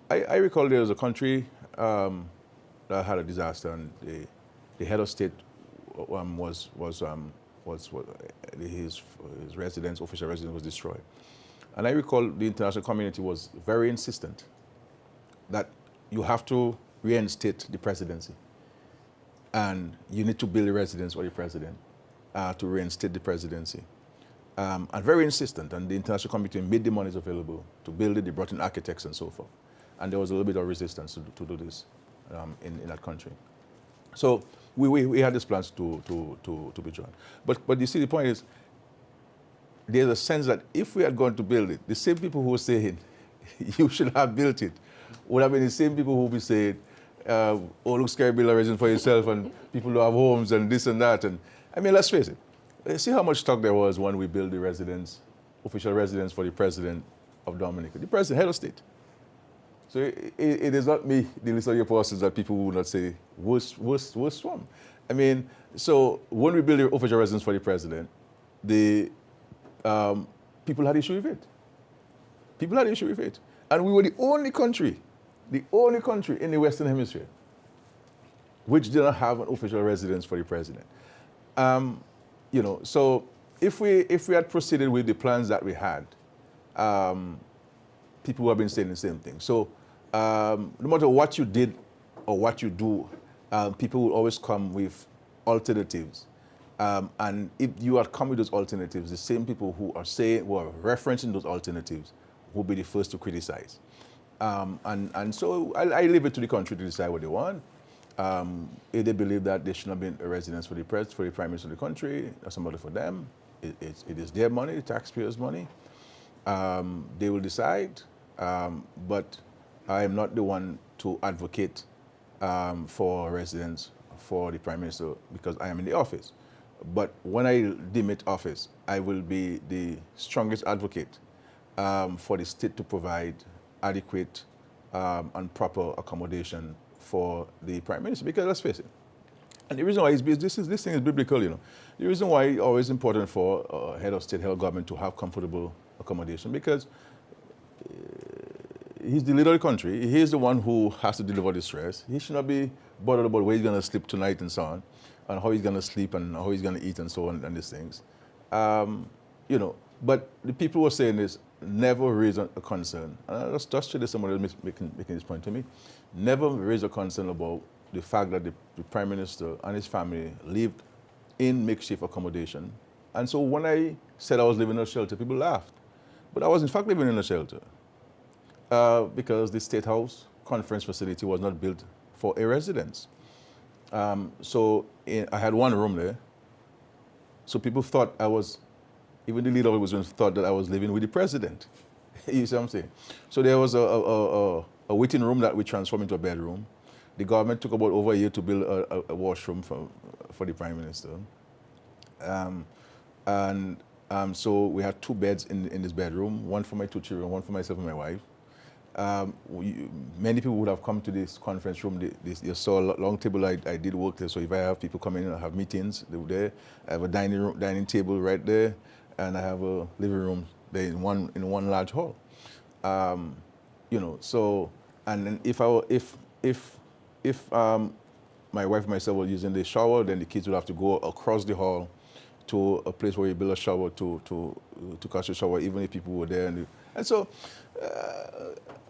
I recall there was a country that had a disaster, and the head of state his residence, official residence, was destroyed. And I recall the international community was very insistent that you have to reinstate the presidency, and you need to build a residence for the president to reinstate the presidency. And very insistent, and the international community made the monies available to build it. They brought in architects and so forth. And there was a little bit of resistance to do this in that country. So we had these plans to be drawn. But you see, the point is, there's a sense that if we had gone to build it, the same people who were saying, you should have built it, would have been the same people who would be saying, oh, look, Skerrit, build a residence for yourself, and people who have homes and this and that. And I mean, let's face it. See how much talk there was when we built the residence, official residence for the president of Dominica, the president, head of state. So it is not me, the list of your apostles, that people will not say worst from. I mean, so when we built the official residence for the president, the people had issue with it. People had issue with it. And we were the only country in the Western Hemisphere which did not have an official residence for the president. You know, so if we had proceeded with the plans that we had, people have been saying the same thing. So no matter what you did or what you do, people will always come with alternatives. And if you had come with those alternatives, the same people who are referencing those alternatives will be the first to criticize. And so I leave it to the country to decide what they want. If they believe that there should not be a residence for the Prime Minister of the country, that's somebody for them. It is their money, the taxpayers' money. They will decide, but I am not the one to advocate for residence for the Prime Minister because I am in the office. But when I demit office, I will be the strongest advocate for the state to provide adequate and proper accommodation for the Prime Minister, because let's face it, and the reason why this thing is biblical, you know. The reason why it's always important for head of state, head of government to have comfortable accommodation, because he's the leader of the country. He's the one who has to deliver the stress. He should not be bothered about where he's going to sleep tonight and so on, and how he's going to sleep and how he's going to eat and so on and these things. You know, but the people were saying this, never raise a concern. And I just today somebody was making this point to me. Never raise a concern about the fact that the Prime Minister and his family lived in makeshift accommodation. And so when I said I was living in a shelter, people laughed. But I was in fact living in a shelter because the State House conference facility was not built for a residence. So I had one room there. So people thought I was, even the leader of it thought that I was living with the president. You see what I'm saying? So there was a waiting room that we transformed into a bedroom. The government took about over a year to build a washroom for the Prime Minister. So we had 2 beds in this bedroom, one for my 2 children, one for myself and my wife. Many people would have come to this conference room. You saw a long table. I did work there, so if I have people come in and have meetings, they were there. I have a dining table right there, and I have a living room there in one large hall. You know, so, and then if my wife and myself were using the shower, then the kids would have to go across the hall to a place where you build a shower to catch a shower, even if people were there. And so,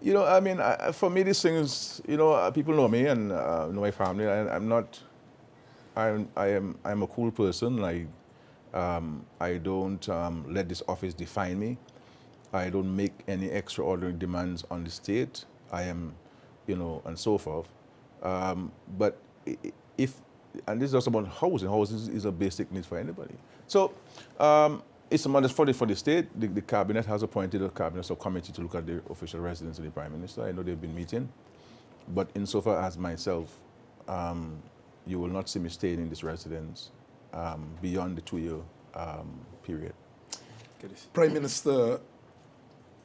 you know, I mean, for me, these things, you know, people know me and know my family. I'm a cool person. I don't let this office define me. I don't make any extraordinary demands on the state. I am, you know, and so forth. But and this is also about housing. Housing is a basic need for anybody. So it's a matter for the state. The cabinet has appointed a cabinet subcommittee to look at the official residence of the Prime Minister. I know they've been meeting. But insofar as myself, you will not see me staying in this residence beyond the 2-year period. Prime Minister,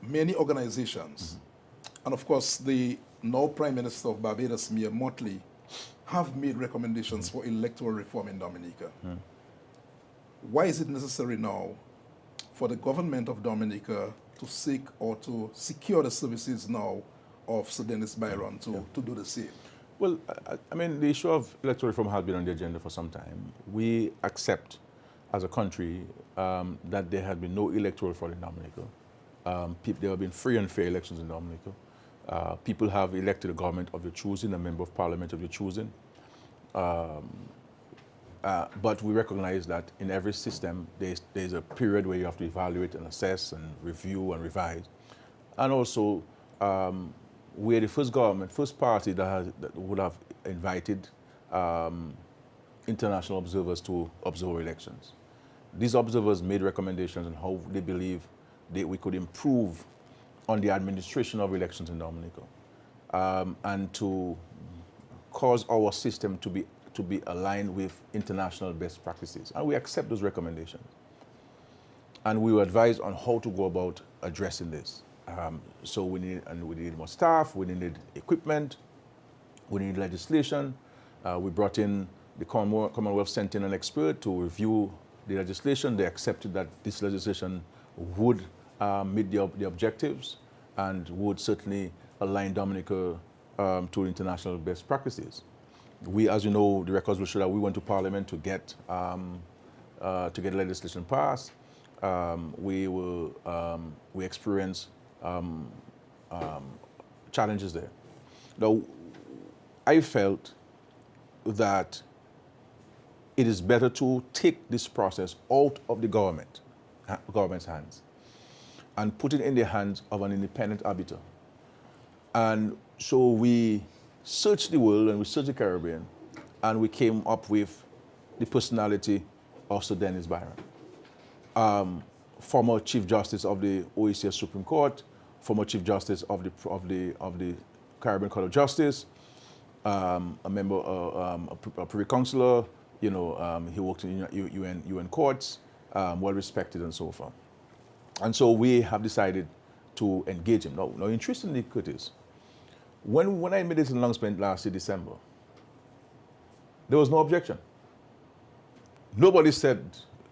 many organizations, and of course the now Prime Minister of Barbados, Mia Mottley, have made recommendations for electoral reform in Dominica. Why is it necessary now for the government of Dominica to seek or to secure the services now of Sir Dennis Byron to do the same? Well, I mean, the issue of electoral reform has been on the agenda for some time. We accept, as a country, that there had been no electoral fraud in Dominica. There have been free and fair elections in Dominica. People have elected a government of their choosing, a member of parliament of their choosing. But we recognize that in every system, there's a period where you have to evaluate and assess and review and revise. And also, we're the first party that would have invited international observers to observe elections. These observers made recommendations on how they believe we could improve on the administration of elections in Dominica, and to cause our system to be aligned with international best practices. And we accept those recommendations. And we were advised on how to go about addressing this. So we needed more staff, we needed equipment, we needed legislation. We brought in the Commonwealth sent in an expert to review the legislation. They accepted that this legislation would meet the objectives and would certainly align Dominica to international best practices. We, as you know, the records will show that we went to Parliament to get legislation passed. We experienced challenges there. Now, I felt that it is better to take this process out of the government's hands and put it in the hands of an independent arbiter. And so we searched the world and we searched the Caribbean, and we came up with the personality of Sir Dennis Byron, former Chief Justice of the OECS Supreme Court, former Chief Justice of the Caribbean Court of Justice, a member, a Privy Councillor. You know, he worked in UN courts, well respected and so forth. And so we have decided to engage him. Now interestingly, Curtis, when I made this announcement last year, December, there was no objection. Nobody said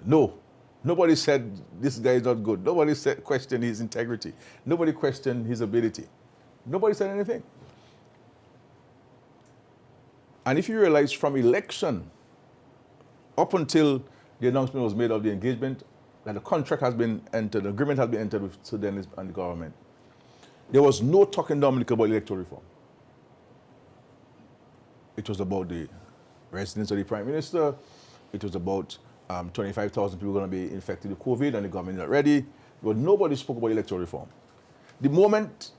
no. Nobody said this guy is not good. Nobody questioned his integrity. Nobody questioned his ability. Nobody said anything. And if you realize from election up until the announcement was made of the engagement, that the contract has been entered, the agreement has been entered with Sudanese and the government, there was no talk in Dominica about electoral reform. It was about the residence of the Prime Minister. It was about 25,000 people going to be infected with COVID and the government is not ready. But nobody spoke about electoral reform. The moment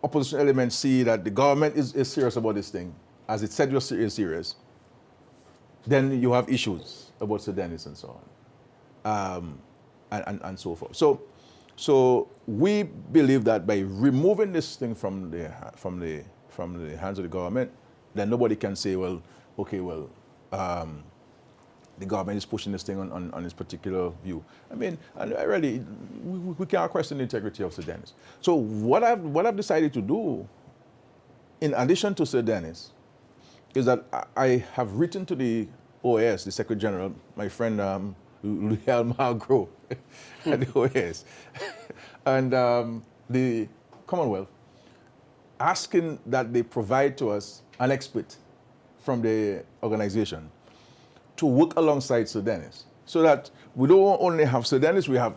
opposition elements see that the government is serious about this thing, as it said was serious, then you have issues about Sudanese and so on, and so forth. So we believe that by removing this thing from the hands of the government, then nobody can say, well, okay, well, the government is pushing this thing on this particular view. I mean, and I really, we can't question the integrity of Sudanese. So what I've decided to do, in addition to Sudanese, is that I have written to the OAS, the Secretary General, my friend Luhial Magro at the OAS, and the Commonwealth, asking that they provide to us an expert from the organization to work alongside Sudanese, so that we don't only have Sudanese, we have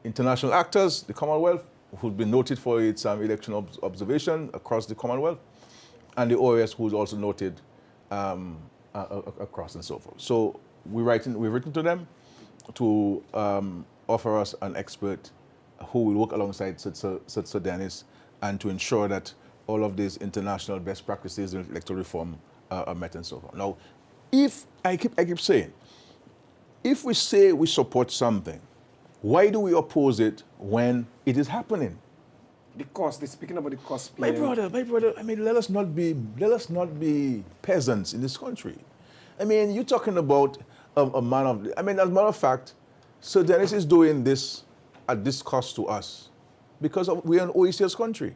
international actors, the Commonwealth, who's been noted for its election observation across the Commonwealth, and the OAS, who's also noted across and so forth. So we've written to them to offer us an expert who will work alongside Sudanese and to ensure that all of these international best practices in electoral reform are met and so forth. Now, if I keep saying, if we say we support something, why do we oppose it when it is happening? The cost. They're speaking about the cost. My brother. I mean, let us not be peasants in this country. I mean, you're talking about a man of. I mean, as a matter of fact, Sudanese is doing this at this cost to us because we're an OECS country.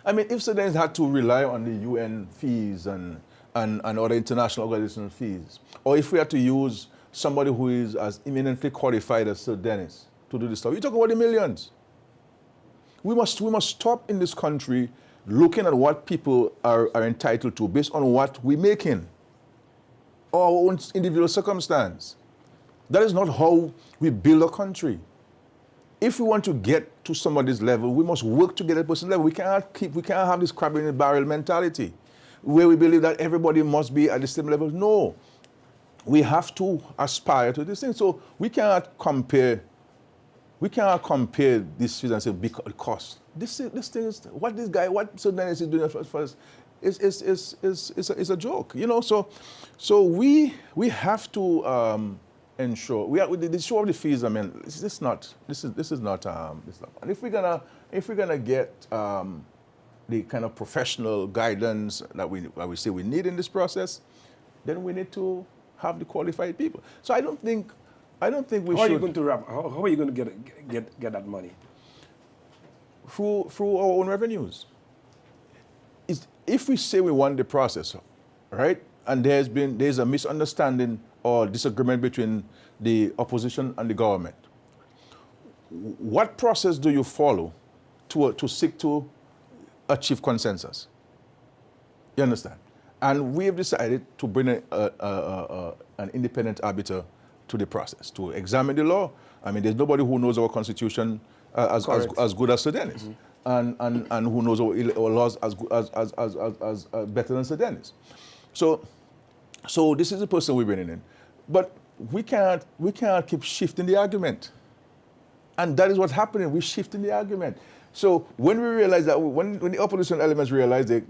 I mean, if Sudanese had to rely on the UN fees and other international organization fees, or if we had to use somebody who is as eminently qualified as Sudanese to do this stuff, you're talking about the millions. We must stop in this country looking at what people are entitled to based on what we're making, or our own individual circumstance. That is not how we build a country. If we want to get to somebody's level, we must work to get at a person's level. We can't have this crab in the barrel mentality where we believe that everybody must be at the same level. No. We have to aspire to this thing. So we cannot compare this fees and say cost. This thing is what Sudanese is doing for us is a joke, you know. So we have to ensure the show of the fees. I mean, this is not. And if we're gonna get the kind of professional guidance that we say we need in this process, then we need to have the qualified people. So I don't think we should. How are you going to how are you going to get that money? Through our own revenues. If we say we want the process, right, and there's a misunderstanding or disagreement between the opposition and the government, what process do you follow to seek to achieve consensus? You understand? And we have decided to bring an independent arbiter to the process, to examine the law. I mean, there's nobody who knows our constitution as good as Sudanese, and who knows our laws as better than Sudanese. So this is the person we're bringing in. But we can't keep shifting the argument. And that is what's happening. We're shifting the argument. So when we realize that, when the opposition elements realize they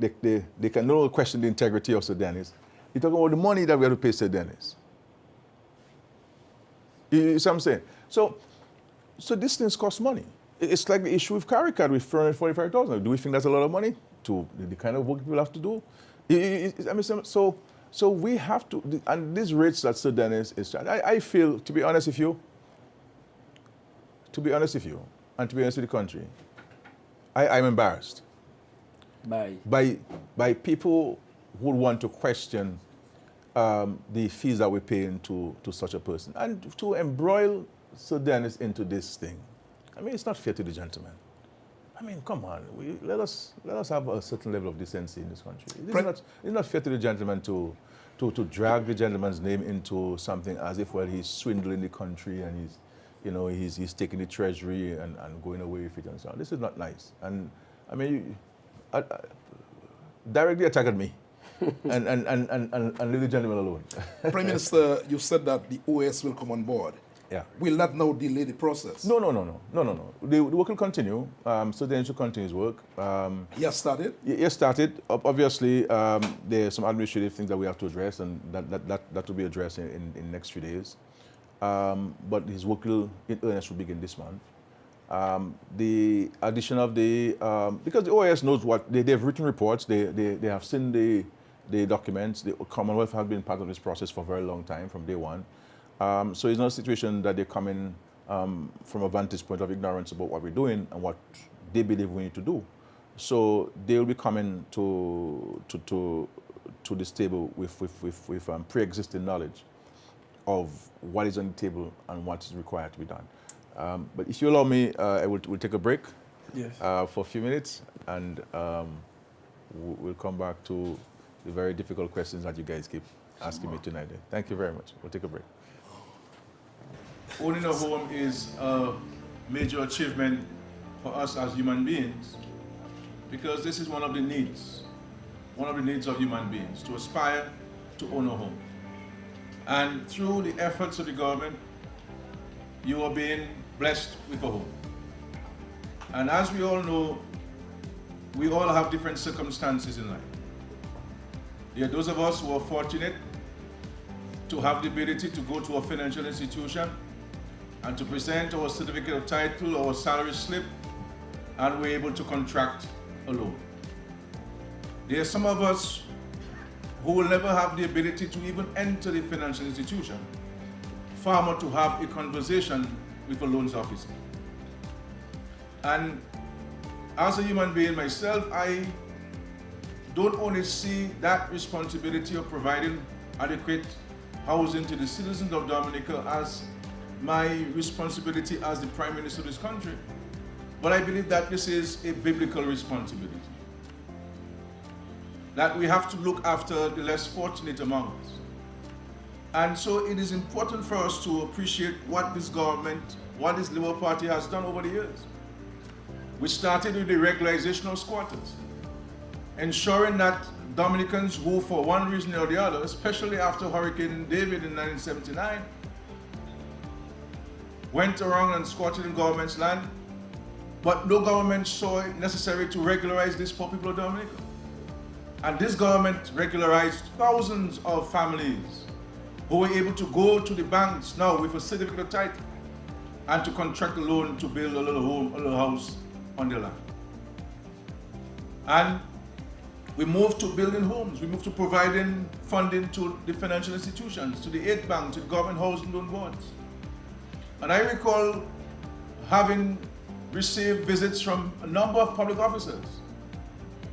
can no longer question the integrity of Sudanese, you're talking about the money that we have to pay Sudanese. You see what I'm saying? So these things cost money. It's like the issue with carry card with 445,000. Do we think that's a lot of money to the kind of work people have to do? I mean, so we have to, and these rates that Sudanese is, I feel, to be honest with you, and to be honest with the country, I'm embarrassed by people who want to question the fees that we're paying to such a person, and to embroil Sudanese into this thing. I mean, it's not fair to the gentleman. I mean, come on. Let us have a certain level of decency in this country. It's not fair to the gentleman to drag the gentleman's name into something as if, well, he's swindling the country and he's taking the treasury and going away with it and so on. This is not nice. And I mean, directly attacked me and leave the gentleman alone. Prime Minister, you said that the OAS will come on board. Yeah. Will that now delay the process? No. The work will continue. So the should continue his work. He has started? He has started. Obviously, there are some administrative things that we have to address, and that will be addressed in the next few days. But his work will, in earnest, will begin this month. The addition of because the OAS knows what, they've written reports, they have seen the documents. The Commonwealth has been part of this process for a very long time, from day one. So it's not a situation that they're coming from a vantage point of ignorance about what we're doing and what they believe we need to do. So they will be coming to this table with pre-existing knowledge of what is on the table and what is required to be done. But if you allow me, we'll take a break. Yes. For a few minutes, and we'll come back to the very difficult questions that you guys keep asking me tonight. Thank you very much. We'll take a break. Owning a home is a major achievement for us as human beings, because this is one of the needs of human beings, to aspire to own a home. And through the efforts of the government, you are being blessed with a home. And as we all know, we all have different circumstances in life. There are those of us who are fortunate to have the ability to go to a financial institution and to present our certificate of title or salary slip, and we're able to contract a loan. There are some of us who will never have the ability to even enter the financial institution, far more to have a conversation with a loans officer. And as a human being myself, I don't only see that responsibility of providing adequate housing to the citizens of Dominica as my responsibility as the Prime Minister of this country, but I believe that this is a biblical responsibility. That we have to look after the less fortunate among us. And so it is important for us to appreciate what this government, what this Labour Party has done over the years. We started with the regularization of squatters, ensuring that Dominicans who, for one reason or the other, especially after Hurricane David in 1979, went around and squatted in government's land, but no government saw it necessary to regularize this poor people of Dominica. And this government regularized thousands of families who were able to go to the banks now with a certificate of title and to contract a loan to build a little home, a little house on their land. And we moved to building homes. We moved to providing funding to the financial institutions, to the aid bank, to the government housing loan boards. And I recall having received visits from a number of public officers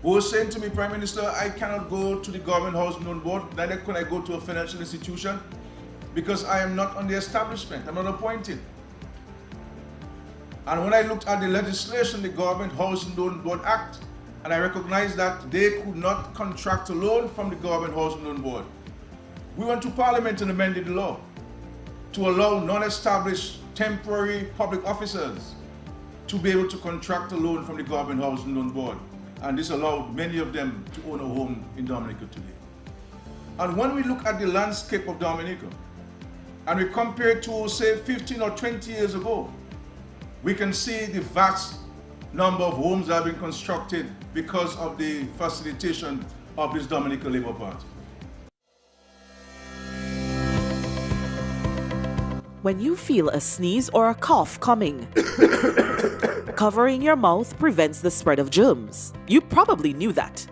who were saying to me, Prime Minister, I cannot go to the government housing loan board, neither can I go to a financial institution, because I am not on the establishment, I'm not appointed. And when I looked at the legislation, the Government Housing Loan Board Act, and I recognized that they could not contract a loan from the Government Housing Loan Board, we went to Parliament and amended the law to allow non-established temporary public officers to be able to contract a loan from the Government Housing Loan Board. And this allowed many of them to own a home in Dominica today. And when we look at the landscape of Dominica, and we compare it to, say, 15 or 20 years ago, we can see the vast number of homes that have been constructed because of the facilitation of this Dominica Labour Party. When you feel a sneeze or a cough coming, covering your mouth prevents the spread of germs. You probably knew that.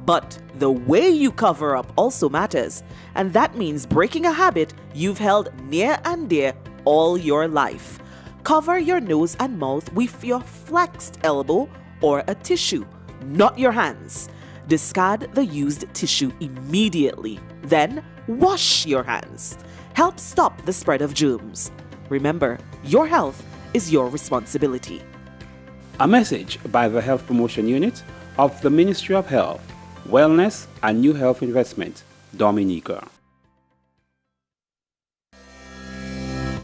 But the way you cover up also matters, and that means breaking a habit you've held near and dear all your life. Cover your nose and mouth with your flexed elbow or a tissue, not your hands. Discard the used tissue immediately. Then wash your hands. Help stop the spread of germs. Remember, your health is your responsibility. A message by the Health Promotion Unit of the Ministry of Health, Wellness and New Health Investment, Dominica.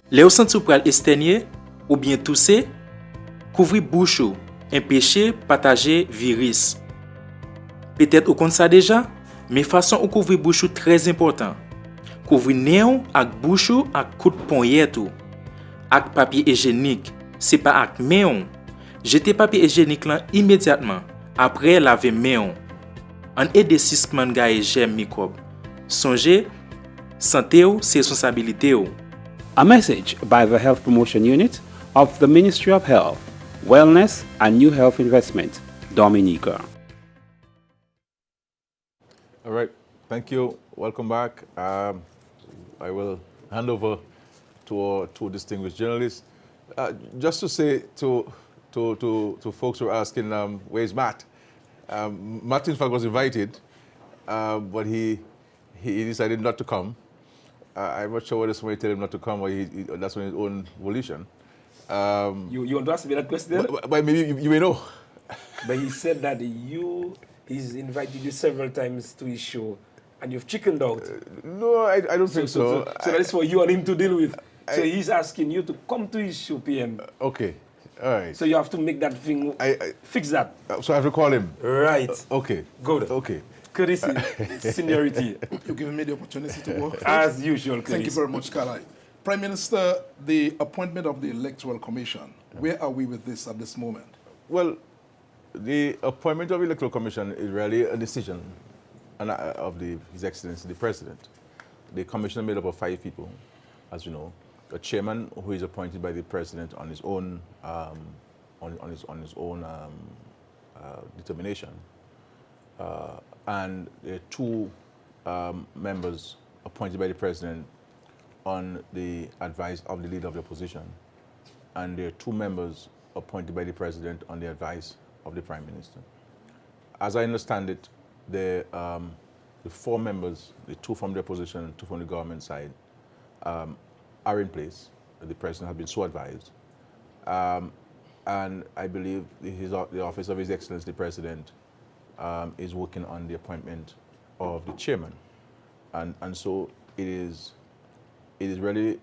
Le ou senti ou pral estenye ou bien tousse, couvri bouche ou, empêcher partager virus. Peut-être ou kon sa déjà, mais façon ou couvrir bouche ou très important. Couvrir nez ak bouche ou ak coup de poignet ou. Ak papier hygiénique, c'est pas ak main. Jetez papier hygiénique là immédiatement après laver main. En aider suspendre gaye germe microbe. Songez, santé ou c'est responsabilité ou. A message by the Health Promotion Unit of the Ministry of Health, Wellness and New Health Investment, Dominica. All right, thank you. Welcome back. I will hand over to our two distinguished journalists. Just to say to folks who are asking, where's Matt? Matt, in fact, was invited, but he decided not to come. I'm not sure whether somebody told him not to come or that's on his own volition. You want to ask me that question? But maybe you may know. But he said that he's invited you several times to his show and you've chickened out. No, I don't think so. So that is for you and him to deal with. So he's asking you to come to his show, PM. Okay, all right. So you have to make that thing, fix that. So I have to call him? Right. Okay. Good. Okay. Courtesy, seniority. You've given me the opportunity to work. As usual, Thank you very much, Carly. Prime Minister, the appointment of the Electoral Commission, where are we with this at this moment? Well, the appointment of the Electoral Commission is really a decision of His Excellency, the President. The commission is made up of 5 people, as you know. A chairman who is appointed by the President on his own, determination. And there are 2 members appointed by the President on the advice of the leader of the opposition. And there are 2 members appointed by the President on the advice of the Prime Minister. As I understand it, the 4 members, the 2 from the opposition and 2 from the government side, are in place. The President has been so advised. And I believe the office of His Excellency, the President, is working on the appointment of the chairman. And so it is really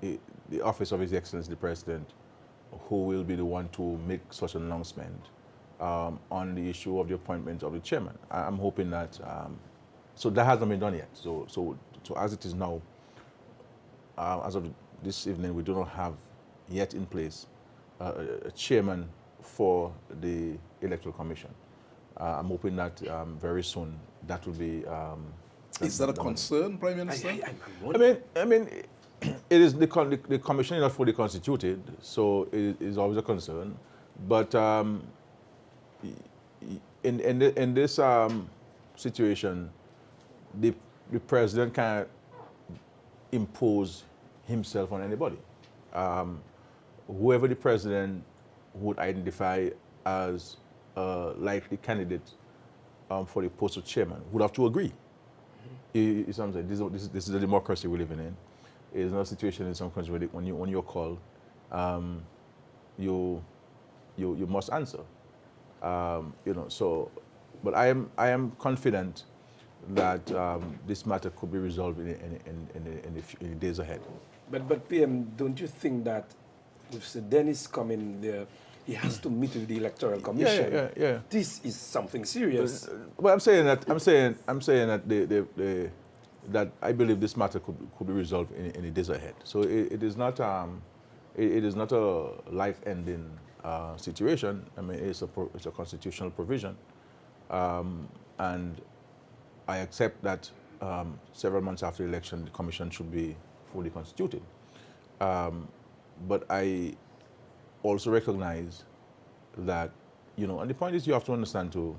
the office of His Excellency, the President, who will be the one to make such an announcement on the issue of the appointment of the chairman. I'm hoping that, so that hasn't been done yet. So as it is now, as of this evening, we do not have yet in place a chairman for the Electoral Commission. I'm hoping that very soon that will be. Is that a concern, Prime Minister? I mean, it is the commission is not fully constituted, so it is always a concern. But in this situation, the President can't impose himself on anybody. Whoever the President would identify as a likely candidate for the post of chairman would have to agree. You see what I'm saying? This is a democracy we're living in. It's not a situation in some countries where when you're called, you must answer. So, but I am confident that this matter could be resolved in the days ahead. But PM, don't you think that with Sir Dennis coming there, he has to meet with the Electoral Commission? Yeah. This is something serious. Well, I'm saying that that I believe this matter could be resolved in the days ahead. So it is not a life-ending situation. I mean, it's a constitutional provision, and I accept that several months after the election, the commission should be fully constituted. But I also recognize that, and the point is you have to understand too,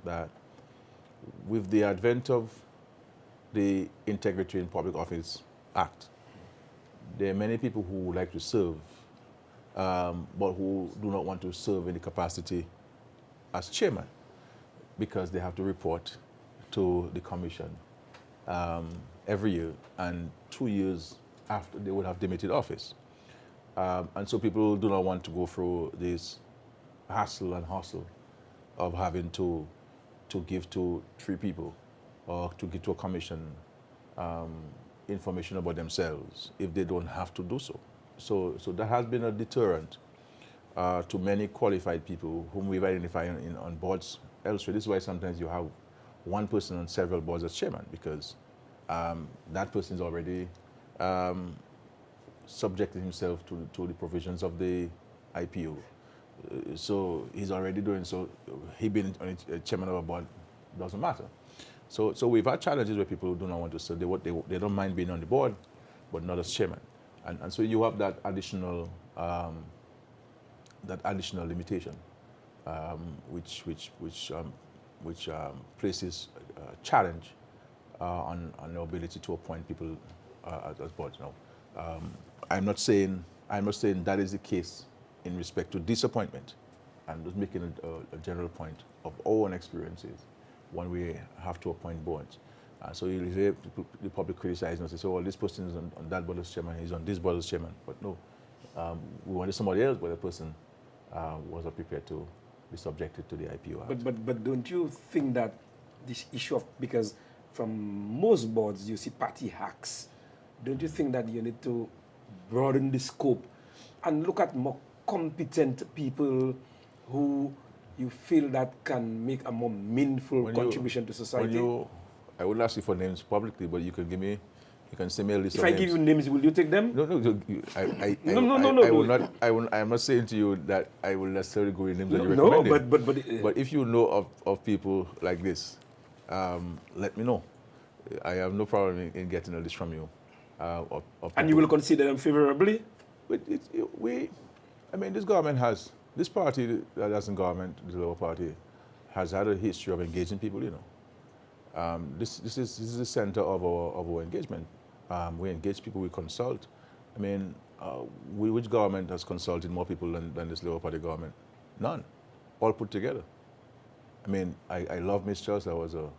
that with the advent of the Integrity in Public Office Act, there are many people who would like to serve, but who do not want to serve in the capacity as chairman, because they have to report to the commission every year, and 2 years after they would have demitted office. And so people do not want to go through this hassle and hustle of having to give to 3 people or to give to a commission information about themselves if they don't have to do so. So that has been a deterrent to many qualified people whom we've identified on boards elsewhere. This is why sometimes you have one person on several boards as chairman, because that person is already subjected himself to the provisions of the IPO. So he's already doing so. He being a chairman of a board doesn't matter. So we've had challenges where people do not want to serve. They don't mind being on the board, but not as chairman. And so you have that additional limitation, which places a challenge on the ability to appoint people as boards. Now, I'm not saying that is the case in respect to disappointment. I'm just making a general point of our own experiences when we have to appoint boards. So you hear the public criticizing us and say, well, this person is on that board as chairman, he's on this board as chairman. But no, we wanted somebody else, but the person was not prepared to be subjected to the IPO Act. But don't you think that this issue of, because from most boards you see party hacks, don't you think that you need to broaden the scope and look at more competent people who you feel that can make a more meaningful contribution to society? I wouldn't ask you for names publicly, but you can send me a list of names. If I give you names, will you take them? No. No. I'm not saying to you that I will necessarily go with names that you recommend. No, but if you know of people like this, let me know. I have no problem in getting a list from you. And you will consider them favorably? This party that is in government, the Labour Party, has had a history of engaging people, This is the center of our engagement. We engage people, we consult. Which government has consulted more people than this Labour Party government? None. All put together. I love Ms. Charles. I was a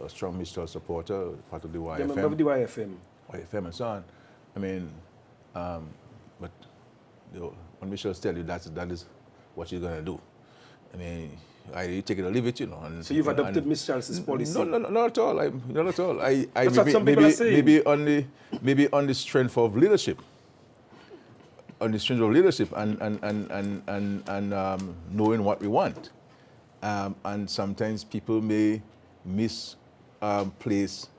strong Ms. Charles supporter, part of the YFM. Member of the YFM. YFM and so on. But when Ms. Charles tell you that is what she's going to do, you take it or leave it, And, so you've adopted Ms. Charles's policy? No, not at all. Not at all. That's what some people are saying. Maybe on the strength of leadership. On the strength of leadership and knowing what we want. And sometimes people may misplace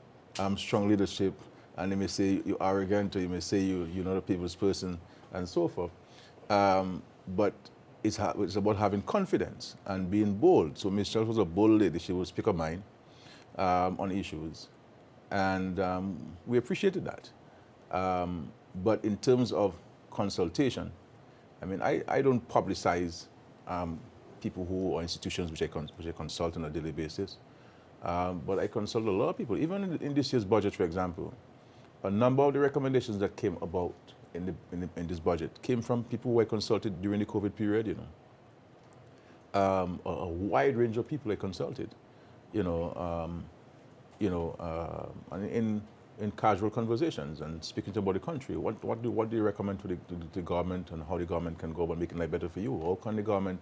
strong leadership, and they may say you're arrogant, or you may say you're not a people's person, and so forth. But it's about having confidence and being bold. So Ms. Charles was a bold lady. She would speak her mind on issues, and we appreciated that. But in terms of consultation, I don't publicize people who are institutions which I consult on a daily basis, but I consult a lot of people. Even in this year's budget, for example, a number of the recommendations that came about in this budget came from people who I consulted during the COVID period, a wide range of people I consulted, and in casual conversations and speaking about the country. What do you recommend to the government, and how the government can go about making life better for you? How can the government,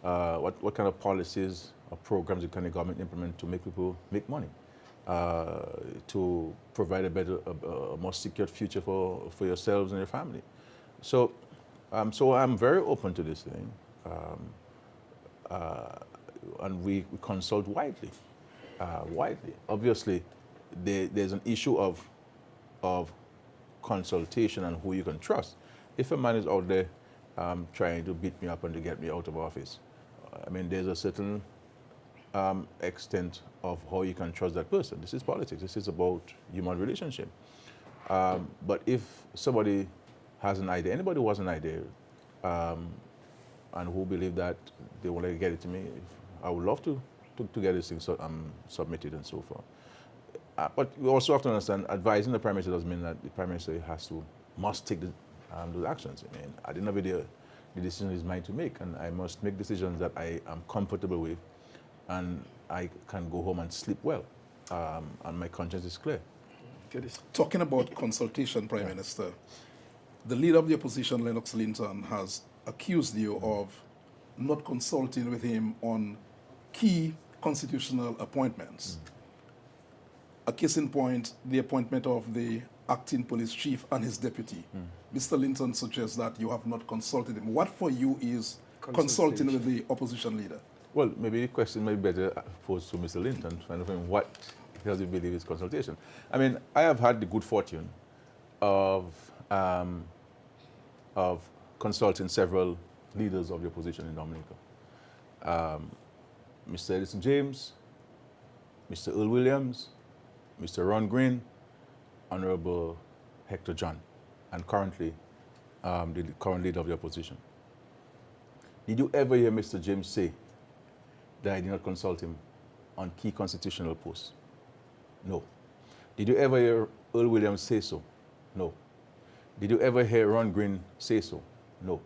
what kind of policies or programs can the government implement to make people make money? To provide a more secure future for yourselves and your family. So I'm very open to this thing, and we consult widely. Obviously, there's an issue of consultation and who you can trust. If a man is out there trying to beat me up and to get me out of office, there's a certain extent of how you can trust that person. This is politics. This is about human relationship. But if somebody has an idea, anybody who has an idea, and who believe that they want to get it to me, I would love to get this thing submitted and so forth. But we also have to understand, advising the Prime Minister doesn't mean that the Prime Minister must take those actions. At the end of the day, the decision is mine to make, and I must make decisions that I am comfortable with, and I can go home and sleep well, and my conscience is clear. Talking about consultation, Prime Minister, The leader of the opposition, Lennox Linton, has accused you of not consulting with him on key constitutional appointments. A case in point, the appointment of the acting police chief and his deputy. Mr. Linton suggests that you have not consulted him. What for you is consulting with the opposition leader? Well, maybe the question may be better posed to Mr. Linton, to find out what does he believe is consultation. I mean, I have had the good fortune of consulting several leaders of the opposition in Dominica. Mr. Edison James, Mr. Earl Williams, Mr. Ron Green, Honorable Hector John, and currently the current leader of the opposition. Did you ever hear Mr. James say that I did not consult him on key constitutional posts? No. Did you ever hear Earl Williams say so? No. Did you ever hear Ron Green say so? No.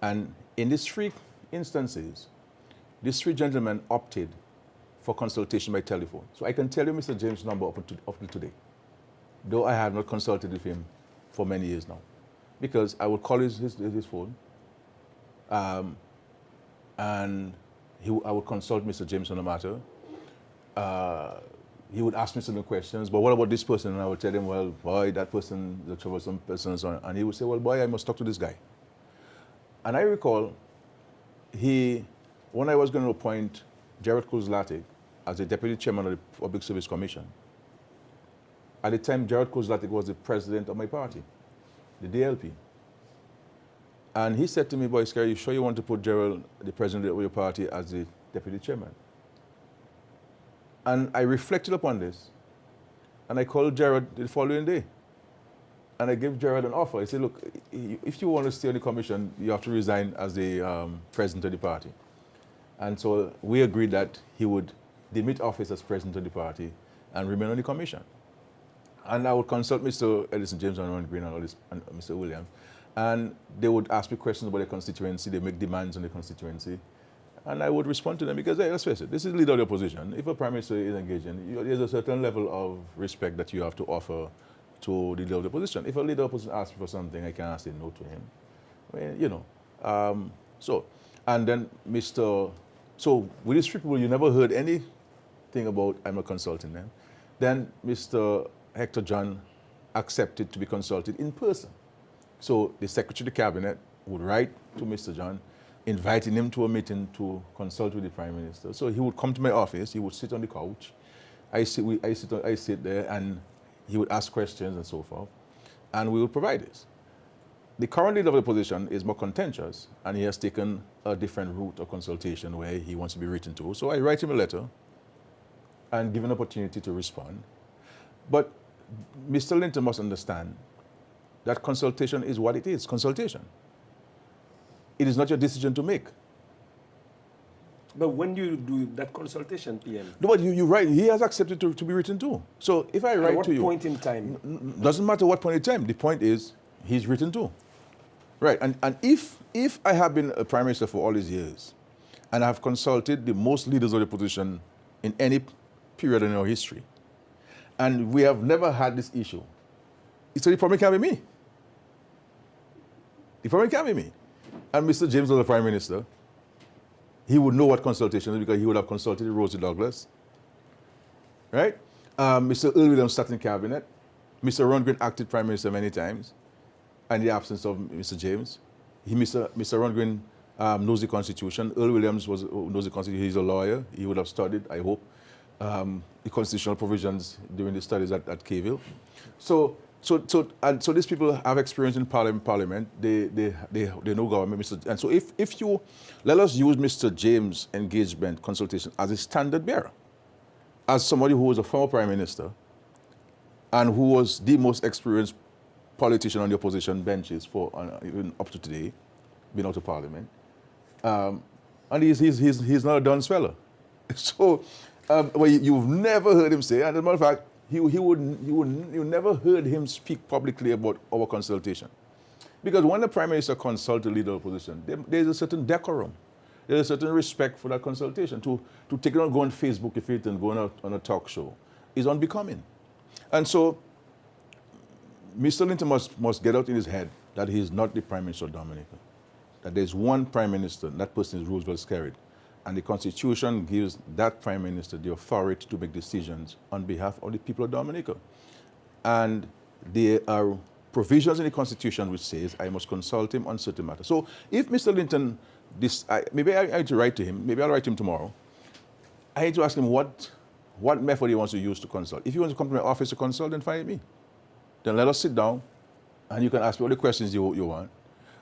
And in these three instances, these three gentlemen opted for consultation by telephone. So I can tell you Mr. James' number up to today, though I have not consulted with him for many years now, because I would call his phone, and I would consult Mr. James on the matter. He would ask me some questions, but what about this person? And I would tell him, well, boy, that person, the troublesome person, and he would say, well, boy, I must talk to this guy. And I recall when I was going to appoint Gerald Kozlatic as the Deputy Chairman of the Public Service Commission, at the time, Gerald Kozlatic was the president of my party, the DLP. And he said to me, boy, Skerrit, you sure you want to put Gerald, the president of your party, as the Deputy Chairman? And I reflected upon this, and I called Gerald the following day. And I gave Gerald an offer. I said, look, if you want to stay on the commission, you have to resign as the president of the party. And so we agreed that he would demit office as president of the party and remain on the commission. And I would consult Mr. Edison James and Ron Green and Mr. Williams. And they would ask me questions about the constituency. They make demands on the constituency. And I would respond to them because, hey, let's face it, this is the leader of the opposition. If a prime minister is engaging, there's a certain level of respect that you have to offer to the leader of the opposition. If a leader of the opposition asks for something, I can't say no to him. I mean, you know. And then so with these three people, you never heard anything about I'm not consulting them. Then Mr. Hector John accepted to be consulted in person. So the Secretary of the Cabinet would write to Mr. John, inviting him to a meeting to consult with the Prime Minister. So he would come to my office, he would sit on the couch, I sit there, and he would ask questions and so forth, and we would provide this. The current leader of the opposition is more contentious, and he has taken a different route of consultation where he wants to be written to. So I write him a letter and give an opportunity to respond. But Mr. Linton must understand that consultation is what it is, consultation. It is not your decision to make. But when you do that consultation, PM? No, but you write, he has accepted to be written to. So if I write to you... At what point in time? Doesn't matter what point in time. The point is, he's written to. Right, and if I have been a Prime Minister for all these years, and I have consulted the most leaders of the opposition in any period in our history, and we have never had this issue, so the problem can't be me. The problem can't be me. And Mr. James was the Prime Minister. He would know what consultation is because he would have consulted Rosie Douglas. Right? Mr. Earl Williams sat in cabinet. Mr. Ron Green acted Prime Minister many times in the absence of Mr. James. Mr. Ron Green knows the Constitution. Earl Williams knows the Constitution. He's a lawyer. He would have studied, I hope, the constitutional provisions during the studies at Caville. So these people have experience in Parliament. They know government. And so if you let us use Mr. James' engagement consultation as a standard bearer, as somebody who was a former Prime Minister and who was the most experienced politician on the opposition benches for even up to today, been out of Parliament, and he's not a done speller. So well, you've never heard him say, and as a matter of fact, you never heard him speak publicly about our consultation. Because when the Prime Minister consults the leader of the opposition, there's a certain decorum. There's a certain respect for that consultation. To take it on, go on Facebook if it and go on a talk show is unbecoming. And so Mr. Linton must get out in his head that he is not the Prime Minister of Dominica. That there's one Prime Minister, and that person is Roosevelt Skerrit. And the Constitution gives that Prime Minister the authority to make decisions on behalf of the people of Dominica. And there are provisions in the Constitution which says I must consult him on certain matters. So if Mr. Linton, maybe I need to write to him, maybe I'll write to him tomorrow. I need to ask him what method he wants to use to consult. If he wants to come to my office to consult, then find me. Then let us sit down and you can ask me all the questions you want.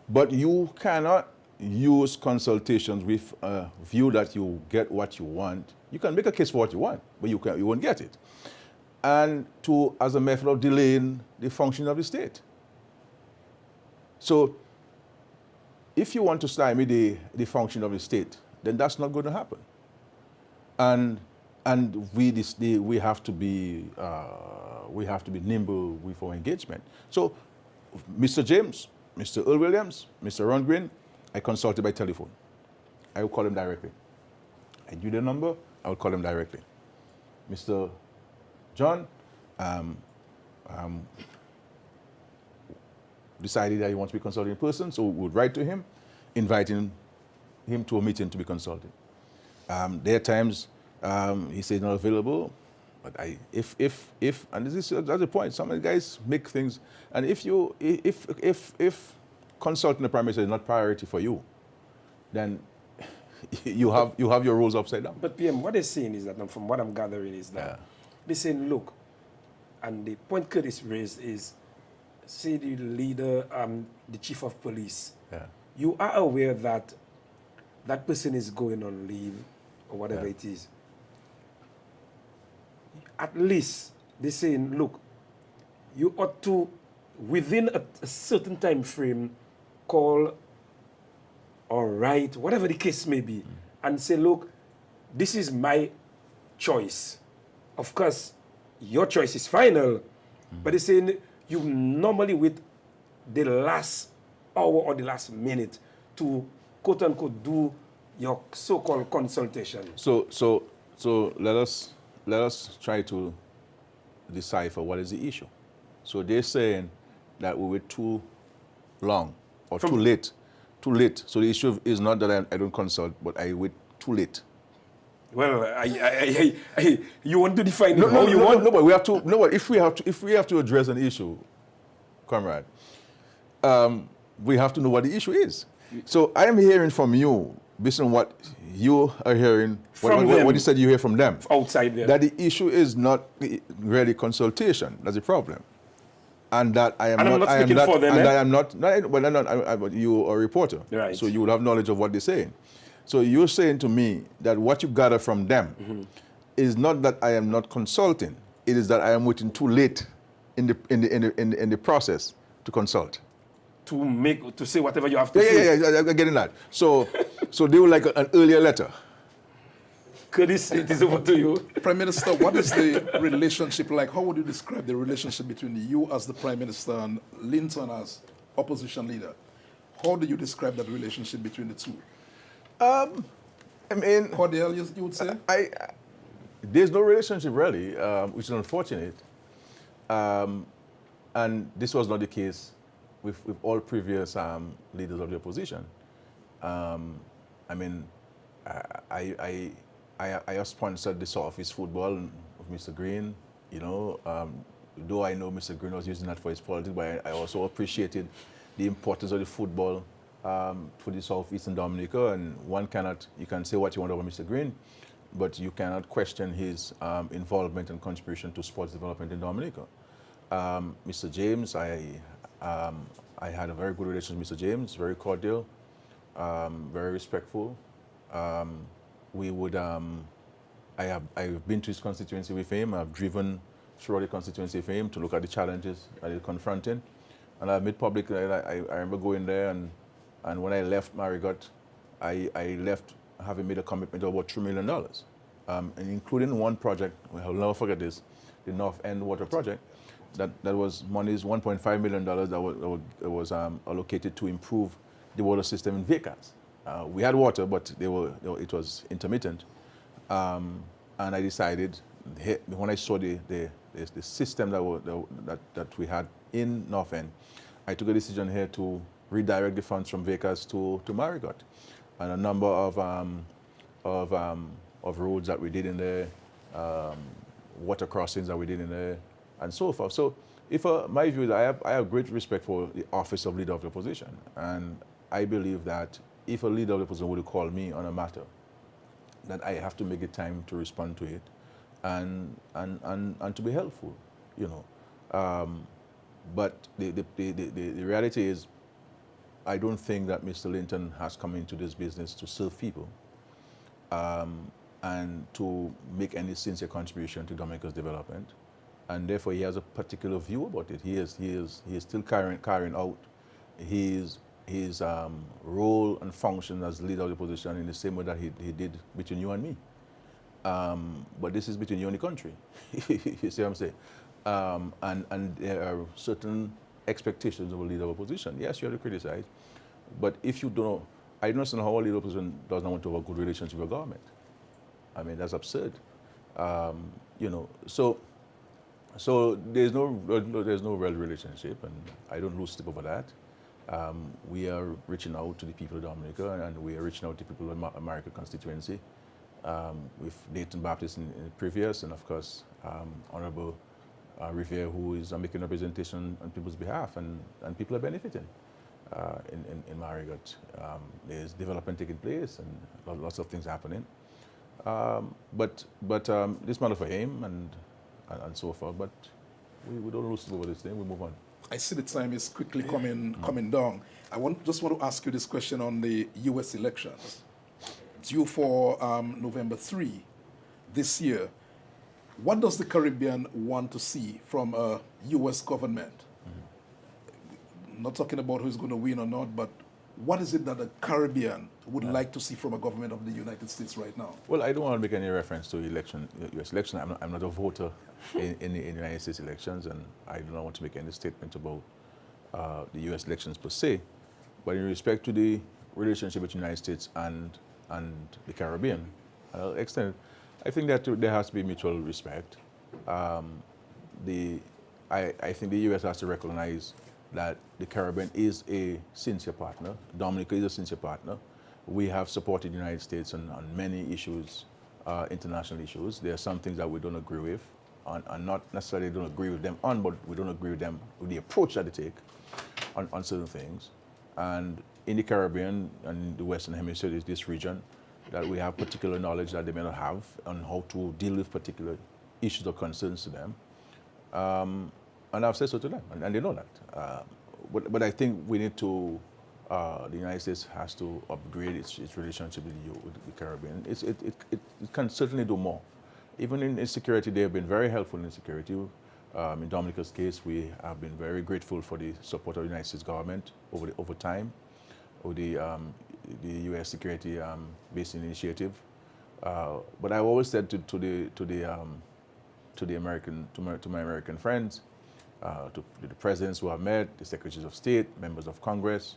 But you cannot use consultations with a view that you get what you want. You can make a case for what you want, but you won't get it. And as a method of delaying the functioning of the state. So if you want to stymie the function of the state, then that's not going to happen. And we have to be nimble with our engagement. So Mr. James, Mr. Earl Williams, Mr. Ron Green, I consulted by telephone. I will call them directly. I give their number, I will call them directly. Mr. John decided that he wants to be consulted in person, so we would write to him, inviting him to a meeting to be consulted. There are times he says not available, but if and this is that's the point. Some of the guys make things, and if consulting the Prime Minister is not priority for you, then you have your roles upside down. But PM, what they're saying is that, from what I'm gathering, is that they're saying, look, and the point Curtis raised is, say the leader, the chief of police, you are aware that that person is going on leave or whatever it is. At least they're saying, look, you ought to, within a certain time frame, call or write, whatever the case may be, and say, look, this is my choice. Of course, your choice is final, but they're saying you normally wait the last hour or the last minute to, quote unquote, do your so-called consultation. So let us try to decipher what is the issue. So they're saying that we were too long or too late. So the issue is not that I don't consult, but I wait too late. Well, you want to define it how you want? No, but we have to. No, but if we have to address an issue, comrade, we have to know what the issue is. So I am hearing from you, based on what you are hearing, what you said you hear from them. Outside there. That the issue is not really consultation. That's the problem. And that I am and not. I'm not I am speaking not, for them. And I am not. Well, I'm not. But you are a reporter, right? So you will have knowledge of what they're saying. So you're saying to me that what you gather from them is not that I am not consulting. It is that I am waiting too late in the process to consult. To say whatever you have to say. Yeah, I'm getting that. So they would like an earlier letter. Curtis, it is over to you. Prime Minister, what is the relationship like? How would you describe the relationship between you as the Prime Minister and Linton as opposition leader? How do you describe that relationship between the two? I mean, cordial, you would say? There's no relationship really, which is unfortunate. And this was not the case with all previous leaders of the opposition. I mean, I have sponsored the Southeast football with Mr. Green, you know, though I know Mr. Green was using that for his politics, but I also appreciated the importance of the football for the Southeast and Dominica, and you can say what you want about Mr. Green, but you cannot question his involvement and contribution to sports development in Dominica. Mr. James, I had a very good relationship with Mr. James, very cordial, very respectful. I've been to his constituency with him. I've driven throughout the constituency with him to look at the challenges that he's confronting. And I've made public, I remember going there, and when I left Marigot, I left having made a commitment of about $3 million, and including one project, I'll never forget this, the North End Water Project, that was money's $1.5 million that was allocated to improve the water system in Vekas. We had water, but it was intermittent. And I decided, when I saw the system that we had in North End, I took a decision here to redirect the funds from Vegas to Marigot, and a number of roads that we did in there, water crossings that we did in there, and so forth. So, my view is I have great respect for the office of leader of the opposition, and I believe that if a leader of the opposition would call me on a matter, that I have to make the time to respond to it, and to be helpful, you know. But the reality is, I don't think that Mr. Linton has come into this business to serve people and to make any sincere contribution to Dominica's development, and therefore he has a particular view about it. He is still carrying out his role and function as leader of the opposition in the same way that he did between you and me. But this is between you and the country. You see what I'm saying? And there are certain expectations of a leader of opposition. Yes, you have to criticize, but if you don't, I don't understand how a leader of opposition does not want to have a good relationship with government. I mean, that's absurd. You know, so there's no real relationship, and I don't lose sleep over that. We are reaching out to the people of Dominica, and we are reaching out to people of the American constituency, with Dayton Baptist in previous, and of course, Honorable Rivera, who is making a representation on people's behalf, and people are benefiting in Marigot. There's development taking place, and lots of things happening. But this matter for him and so forth. But we don't lose over this thing. We move on. I see the time is quickly coming down. Just want to ask you this question on the U.S. elections, due for November 3 this year. What does the Caribbean want to see from a U.S. government? Not talking about who's going to win or not, but what is it that the Caribbean would like to see from a government of the United States right now? Well, I don't want to make any reference to U.S. election. I'm not a voter in the United States elections, and I do not want to make any statement about the U.S. elections per se. But in respect to the relationship between the United States and the Caribbean, I think that there has to be mutual respect. I think the U.S. has to recognize that the Caribbean is a sincere partner. Dominica is a sincere partner. We have supported the United States on many issues, international issues. There are some things that we don't agree with, and not necessarily don't agree with them on, but we don't agree with them with the approach that they take on certain things. And in the Caribbean and the Western Hemisphere, is this region that we have particular knowledge that they may not have on how to deal with particular issues or concerns to them. And I've said so to them, and they know that. But I think we need to, the United States has to upgrade its relationship with the Caribbean. It can certainly do more. Even in security, they have been very helpful in security. In Dominica's case, we have been very grateful for the support of the United States government over time, with the U.S. Security Basin Initiative. But I've always said to my American friends, to the presidents who I've met, the secretaries of state, members of Congress,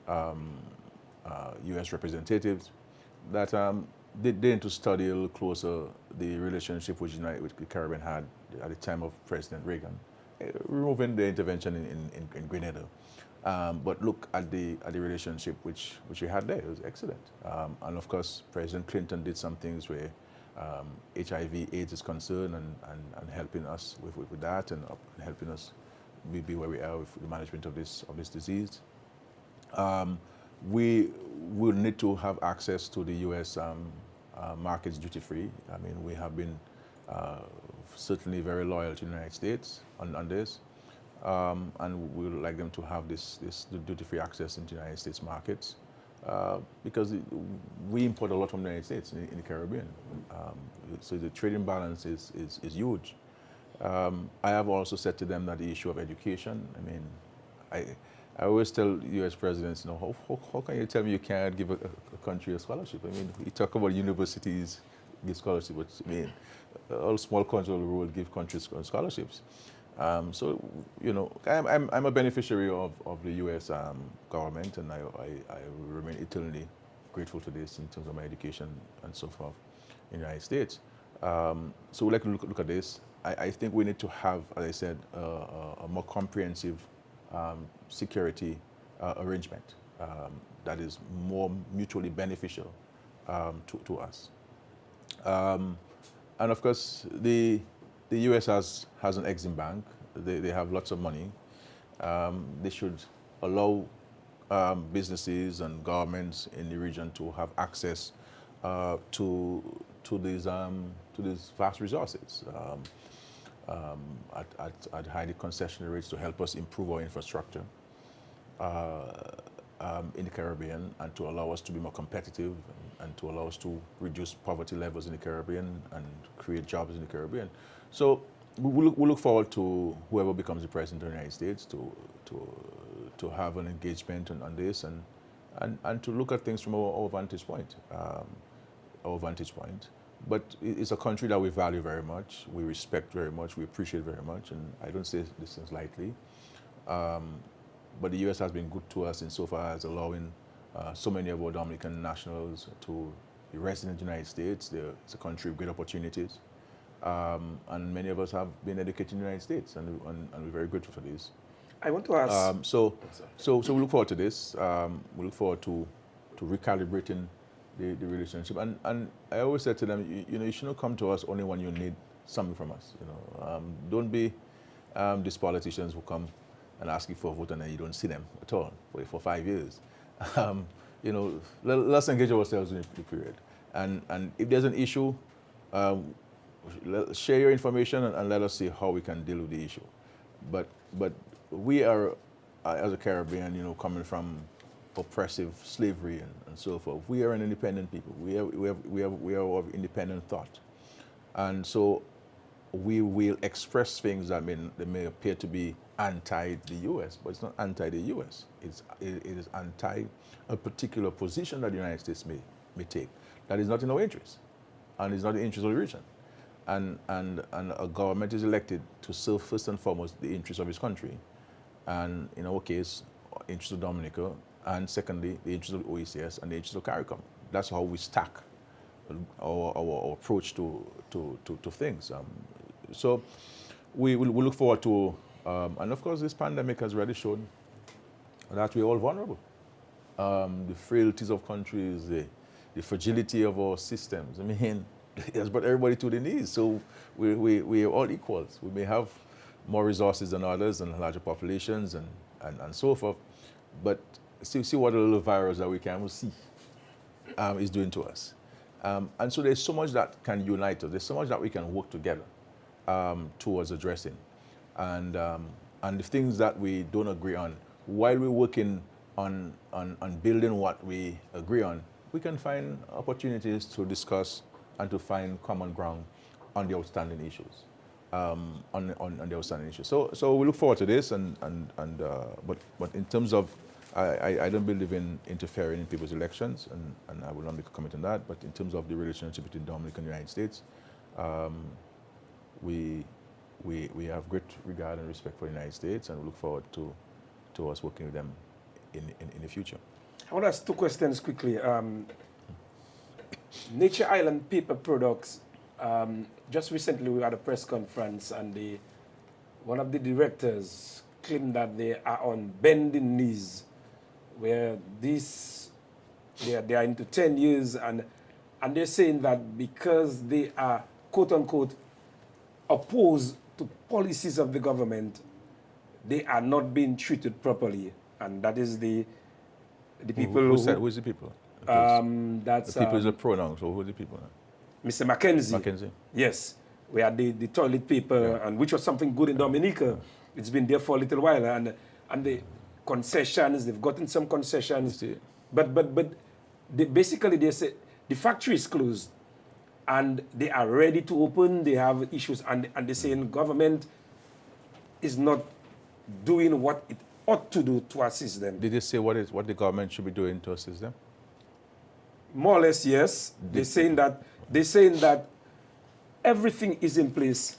U.S. representatives, that they need to study a little closer the relationship which the Caribbean had at the time of President Reagan, removing the intervention in Grenada. But look at the relationship which we had there. It was excellent. And of course, President Clinton did some things where HIV/AIDS is concerned, and helping us with that, and helping us be where we are with the management of this disease. We will need to have access to the U.S. Markets duty-free. I mean, we have been certainly very loyal to the United States on this, and we would like them to have this duty-free access into the United States markets. Because we import a lot from the United States in the Caribbean. So the trading balance is huge. I have also said to them that the issue of education, I mean, I always tell U.S. presidents, how can you tell me you can't give a country a scholarship? I mean, we talk about universities give scholarships, but I mean, all small countries all over the world give countries scholarships. So, I'm a beneficiary of the U.S. government, and I remain eternally grateful to this in terms of my education and so forth in the United States. So we'd like to look at this. I think we need to have, as I said, a more comprehensive security arrangement that is more mutually beneficial to us. And of course, the U.S. has an Exim Bank. They have lots of money. They should allow businesses and governments in the region to have access to these vast resources at highly concessionary rates to help us improve our infrastructure in the Caribbean, and to allow us to be more competitive, and to allow us to reduce poverty levels in the Caribbean and create jobs in the Caribbean. So we look forward to whoever becomes the president of the United States to have an engagement on this, and to look at things from our vantage point. But it's a country that we value very much, we respect very much, we appreciate very much, and I don't say these things lightly. But the U.S. has been good to us insofar as allowing so many of our Dominican nationals to be resident in the United States. It's a country of great opportunities. And many of us have been educated in the United States, and we're very grateful for this. I want to ask... So we look forward to this. We look forward to recalibrating the relationship. And I always say to them, you shouldn't come to us only when you need something from us. Don't be these politicians who come and ask you for a vote and then you don't see them at all for 5 years. Let's engage ourselves in the period. And if there's an issue, share your information and let us see how we can deal with the issue. But we are, as a Caribbean, coming from oppressive slavery and so forth, we are an independent people. We are of independent thought. And so we will express things that may appear to be anti the U.S., but it's not anti the U.S. It is anti a particular position that the United States may take. That is not in our interest, and it's not in the interest of the region. And a government is elected to serve first and foremost the interests of its country, and in our case, interest of Dominica, and secondly, the interest of the OECS and the interest of CARICOM. That's how we stack our approach to things. So we look forward to, and of course this pandemic has already shown that we're all vulnerable. The frailties of countries, the fragility of our systems. It has brought everybody to their knees. So we are all equals. We may have more resources than others and larger populations and so forth, but see what a little virus that we can see is doing to us. And so there's so much that can unite us. There's so much that we can work together towards addressing. And the things that we don't agree on, while we're working on building what we agree on, we can find opportunities to discuss and to find common ground on the outstanding issues. On the outstanding issues. So we look forward to this, but in terms of, I don't believe in interfering in people's elections, and I will not make a comment on that. But in terms of the relationship between Dominica and the United States, we have great regard and respect for the United States, and we look forward to us working with them in the future. I want to ask two questions quickly. Nature Island paper products. Just recently we had a press conference, and one of the directors claimed that they are on bending knees, where they are into 10 years, and they're saying that because they are, quote unquote, opposed to policies of the government, they are not being treated properly, and that is the people who's the people? That's the people is a pronoun, so who are the people? Mr. Mackenzie. Yes, we had the toilet paper, and which was something good in Dominica. It's been there for a little while, and the concessions, they've gotten some concessions, but basically they say the factory is closed, and they are ready to open. They have issues, and they're saying government is not doing what it ought to do to assist them. Did they say what the government should be doing to assist them? More or less, yes. They're saying that everything is in place,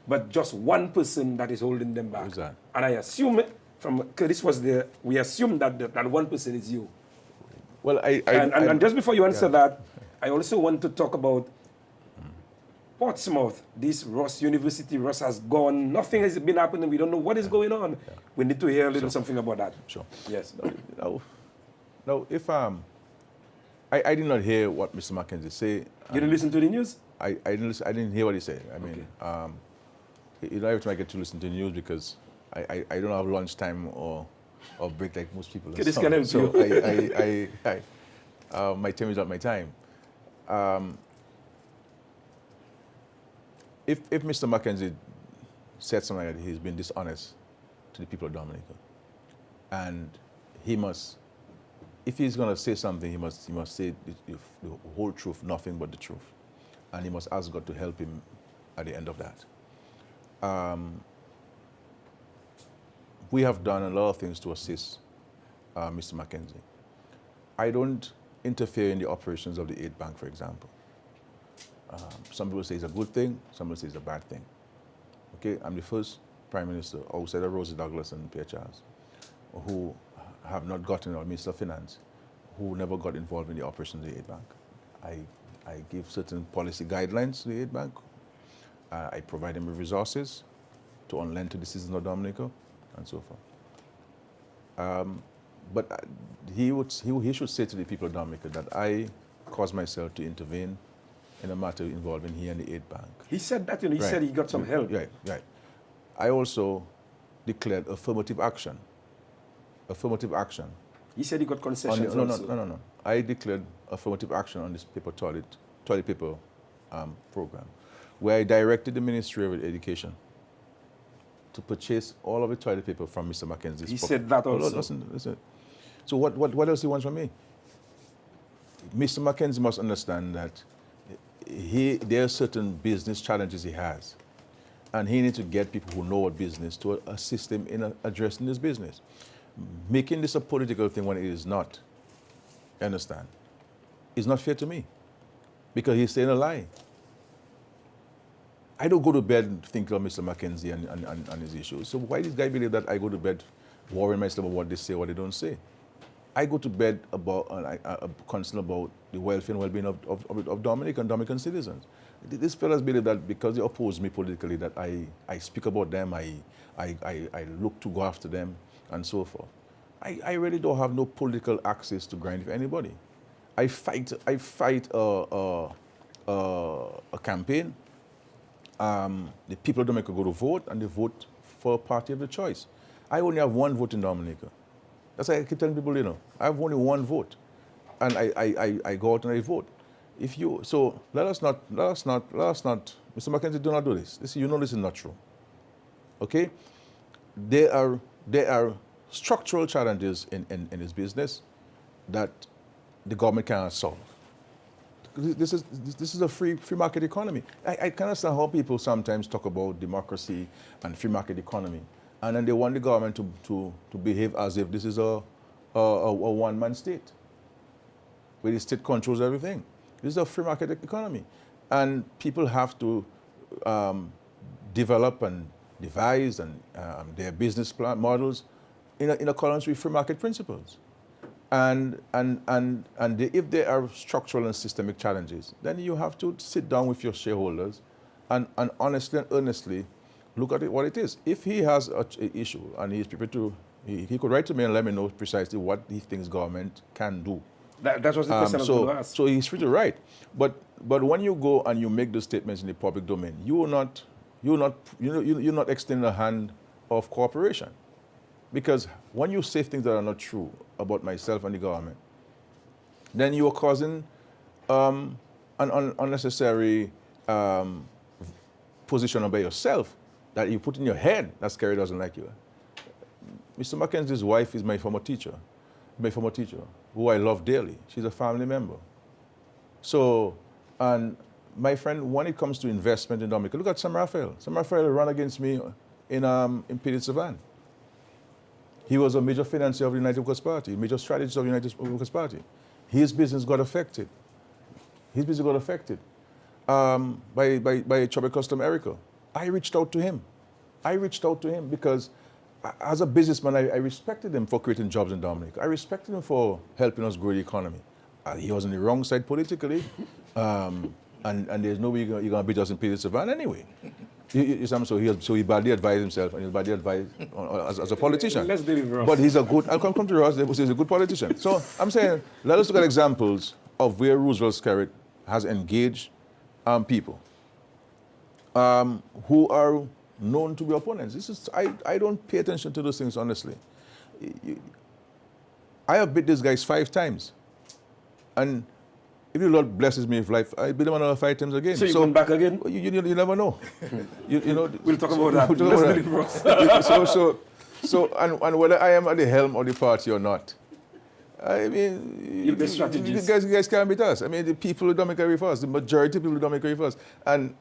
but just one person that is holding them back. Who's that? And I assume we assume that one person is you. Well, and just before you answer that, I also want to talk about Portsmouth, this Ross University, Ross has gone, nothing has been happening, we don't know what is going on. We need to hear a little something about that. Sure. Yes. Now, if I did not hear what Mr. Mackenzie said. You didn't listen to the news? I didn't hear what he said. I mean, every time I get to listen to the news because I don't have lunchtime or break like most people. Okay, this can help so you. My time is not my time. If Mr. Mackenzie said something like that, he's been dishonest to the people of Dominica, and he must, if he's going to say something, he must say the whole truth, nothing but the truth, and he must ask God to help him at the end of that. We have done a lot of things to assist Mr. Mackenzie. I don't interfere in the operations of the aid bank, for example. Some people say it's a good thing, some people say it's a bad thing. Okay, I'm the first Prime Minister outside of Rosie Douglas and Pierre Charles who have not gotten, or Minister of Finance, who never got involved in the operations of the aid bank. I give certain policy guidelines to the aid bank. I provide them with resources to lend to the citizens of Dominica and so forth. But he should say to the people of Dominica that I caused myself to intervene in a matter involving he and the aid bank. He said that, he said he got some help. Right. I also declared affirmative action. Affirmative action. He said he got concessions also. No. I declared affirmative action on this toilet paper program, where I directed the Ministry of Education to purchase all of the toilet paper from Mr. Mackenzie's He pocket. said that also. Listen. So what else he wants from me? Mr. Mackenzie must understand that there are certain business challenges he has, and he needs to get people who know what business to assist him in addressing this business. Making this a political thing when it is not, you understand, is not fair to me, because he's saying a lie. I don't go to bed thinking of Mr. Mackenzie and his issues. So why does this guy believe that I go to bed worrying myself about what they say, what they don't say? I go to bed about concerned about the welfare and well-being of Dominica and Dominican citizens. These fellas believe that because they oppose me politically, that I speak about them, I look to go after them, and so forth. I really don't have no political access to grind with anybody. I fight a campaign. The people of Dominica go to vote, and they vote for a party of their choice. I only have one vote in Dominica. That's why I keep telling people, I have only one vote, and I go out and I vote. So let us not, Mr. Mackenzie, do not do this. This is not true. Okay? There are structural challenges in this business that the government cannot solve. This is a free market economy. I can understand how people sometimes talk about democracy and free market economy, and then they want the government to behave as if this is a one-man state, where the state controls everything. This is a free market economy, and people have to develop and devise and their business plan models in accordance with free market principles. And if there are structural and systemic challenges, then you have to sit down with your shareholders and honestly and earnestly look at what it is. If he has an issue and he's prepared to, he could write to me and let me know precisely what he thinks government can do. That was the question I was going to ask. So he's free to write. But when you go and you make those statements in the public domain, you're not extending a hand of cooperation. Because when you say things that are not true about myself and the government, then you are causing an unnecessary position by yourself that you put in your head that Skerrit doesn't like you. Mr. Mackenzie's wife is my former teacher, who I love dearly. She's a family member. So, and my friend, when it comes to investment in Dominica, look at Sam Raphael. Sam Raphael ran against me in Pidgin Savan. He was a major financier of the United Workers' Party, major strategist of the United Workers' Party. His business got affected. By Trouble Custom Erica. I reached out to him because as a businessman, I respected him for creating jobs in Dominica. I respected him for helping us grow the economy. He was on the wrong side politically, and and there's no way you're going to beat us in Peter Savan anyway. So he badly advised himself, and he's badly advised as a politician. Let's deal with Ross. But he's a good, I'll come to Ross, he's a good politician. So I'm saying, let us look at examples of where Roosevelt Skerrit has engaged people who are known to be opponents. I don't pay attention to those things, honestly. I have beat these guys 5 times. And if the Lord blesses me with life, I beat them another 5 times again. So you're going back again? You never know. you know. We'll talk about that. We'll talk about that. So and whether I am at the helm of the party or not, I mean, you'll be strategist. You guys can't beat us. I mean, the people who Dominica carry first, the majority of people who Dominica carry first, and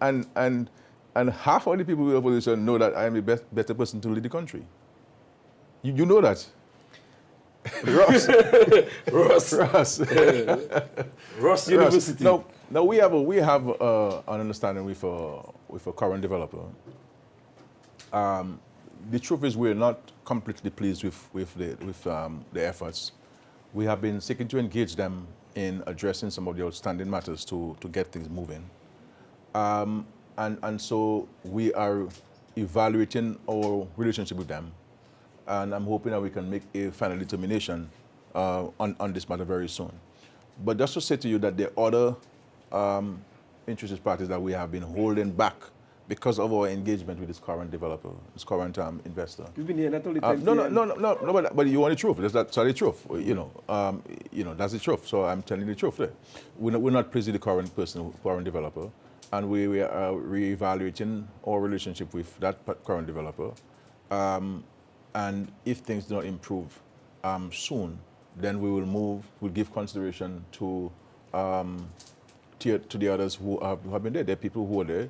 half of the people in the opposition know that I am the better person to lead the country. You know that. Ross. Ross University. Now we have an understanding with a current developer. The truth is we're not completely pleased with the efforts. We have been seeking to engage them in addressing some of the outstanding matters to get things moving. And so we are evaluating our relationship with them. And I'm hoping that we can make a final determination on this matter very soon. But just to say to you that the other interested parties that we have been holding back because of our engagement with this current developer, this current investor. You've been here not only No, but you want the truth. That's the truth. That's the truth. So I'm telling you the truth there. We're not pleased with the current developer, and we are reevaluating our relationship with that current developer. And if things do not improve soon, then we'll give consideration to the others who have been there. There are people who are there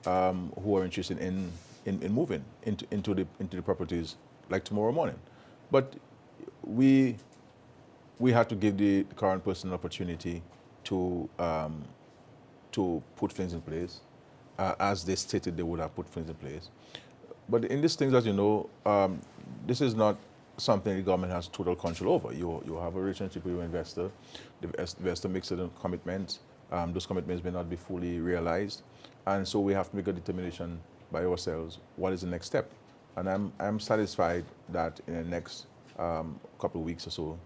who are interested in moving into the properties like tomorrow morning. But we had to give the current person an opportunity to put things in place, as they stated they would have put things in place. But in these things, as you know, this is not something the government has total control over. You have a relationship with your investor. The investor makes certain commitments. Those commitments may not be fully realized. And so we have to make a determination by ourselves, what is the next step? And I'm satisfied that in the next couple of weeks or so,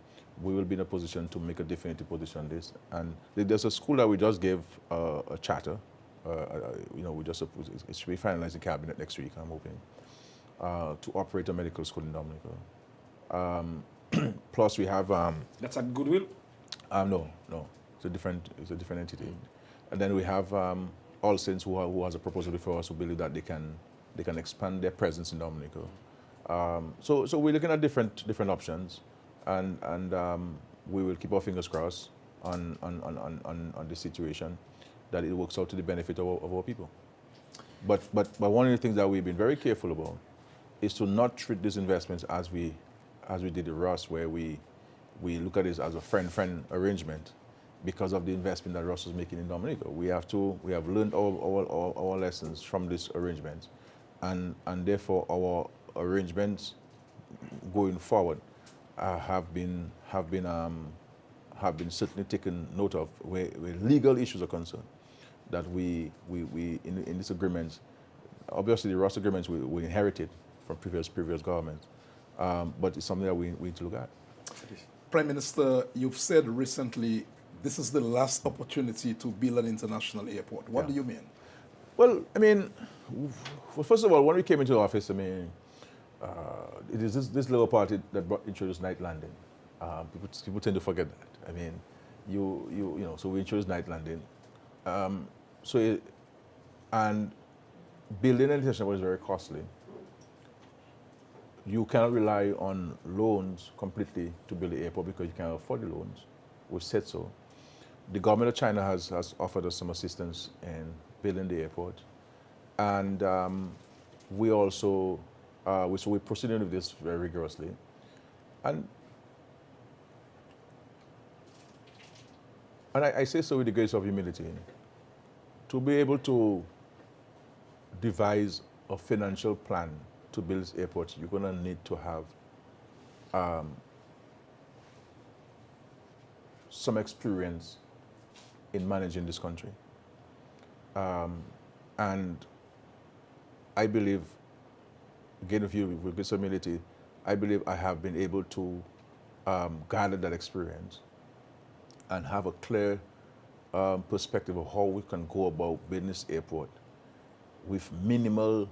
we will be in a position to make a definitive position on this. And there's a school that we just gave a charter. It should be finalized in cabinet next week, I'm hoping, to operate a medical school in Dominica. Plus we have... That's at Goodwill? No. It's a different entity. And then we have All Saints who has a proposal before us who believe that they can expand their presence in Dominica. So we're looking at different options, and we will keep our fingers crossed on this situation, that it works out to the benefit of our people. But one of the things that we've been very careful about is to not treat these investments as we did the Ross, where we look at this as a friend-friend arrangement because of the investment that Ross was making in Dominica. We have learned our lessons from this arrangement, and therefore our arrangements going forward have been certainly taken note of where legal issues are concerned. That we in this agreement, obviously the Ross agreements we inherited from previous governments, but it's something that we need to look at. Prime Minister, you've said recently this is the last opportunity to build an international airport. What do you mean? Well, I mean, first of all, when we came into office, I mean, it is this little party that introduced night landing. People tend to forget that. I mean, so we introduced night landing. And building an international airport is very costly. You cannot rely on loans completely to build the airport because you cannot afford the loans. We said so. The government of China has offered us some assistance in building the airport. And we also, we're proceeding with this very rigorously. And I say so with the grace of humility. To be able to devise a financial plan to build this airport, you're going to need to have some experience in managing this country. And I believe, again, with this humility, I believe I have been able to gather that experience and have a clear perspective of how we can go about building this airport with minimal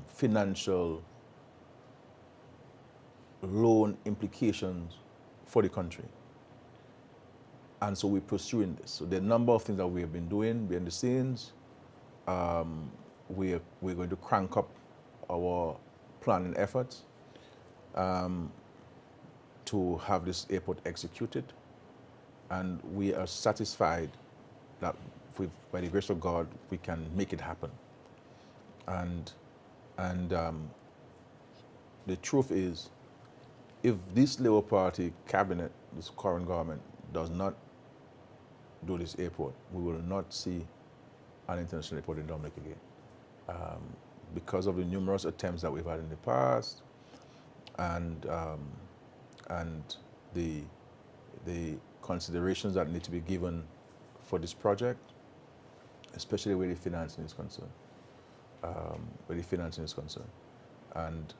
financial loan implications for the country. And so we're pursuing this. So there are a number of things that we have been doing behind the scenes. We're going to crank up our planning efforts to have this airport executed. And we are satisfied that by the grace of God, we can make it happen. And the truth is, if this Labour Party cabinet, this current government, does not do this airport, we will not see an international airport in Dominica again. Because of the numerous attempts that we've had in the past, and the considerations that need to be given for this project, especially where the financing is concerned. And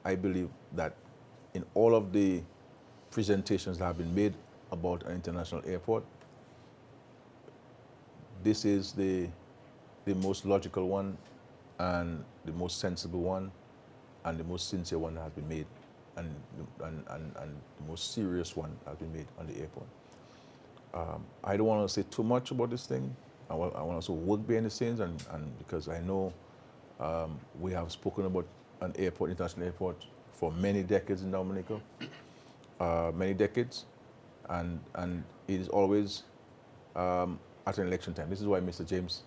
I believe that in all of the presentations that have been made about an international airport, this is the most logical one, and the most sensible one, and the most sincere one that has been made, and the most serious one that has been made on the airport. I don't want to say too much about this thing. I want to also work behind the scenes, and because I know we have spoken about an airport, international airport, for many decades in Dominica, many decades, and it is always at an election time. This is why Mr. James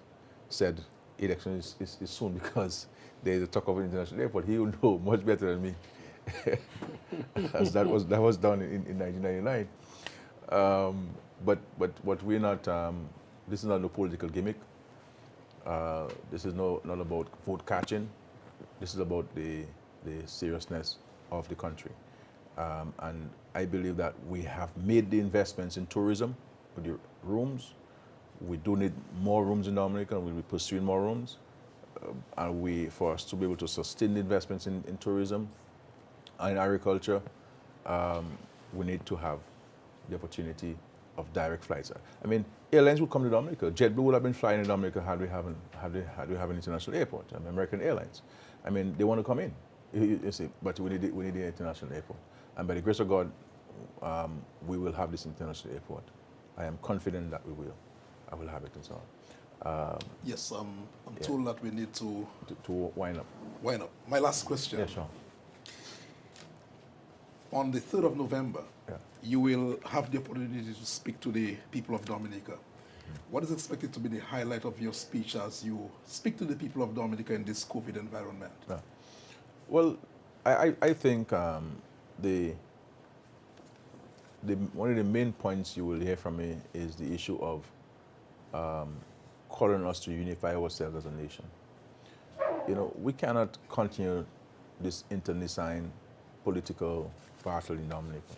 said election is soon, because there is a talk of an international airport. He will know much better than me, as that was done in 1999. But we're not. This is not a political gimmick. This is not about vote catching. This is about the seriousness of the country. And I believe that we have made the investments in tourism with the rooms. We do need more rooms in Dominica, and we'll be pursuing more rooms. And for us to be able to sustain the investments in tourism and in agriculture, we need to have the opportunity of direct flights. I mean, airlines will come to Dominica. JetBlue would have been flying in Dominica had we have an international airport. I mean, American Airlines. I mean, they want to come in, you see, but we need the international airport. And by the grace of God, we will have this international airport. I am confident that we will. I will have it and so on. Yes, I'm told that we need to wind up. Wind up. My last question. Yeah, sure. On the 3rd of November, Yeah. you will have the opportunity to speak to the people of Dominica. What is expected to be the highlight of your speech as you speak to the people of Dominica in this COVID environment? Yeah. Well, I think one of the main points you will hear from me is the issue of calling us to unify ourselves as a nation. You know, we cannot continue this internecine political battle in Dominica.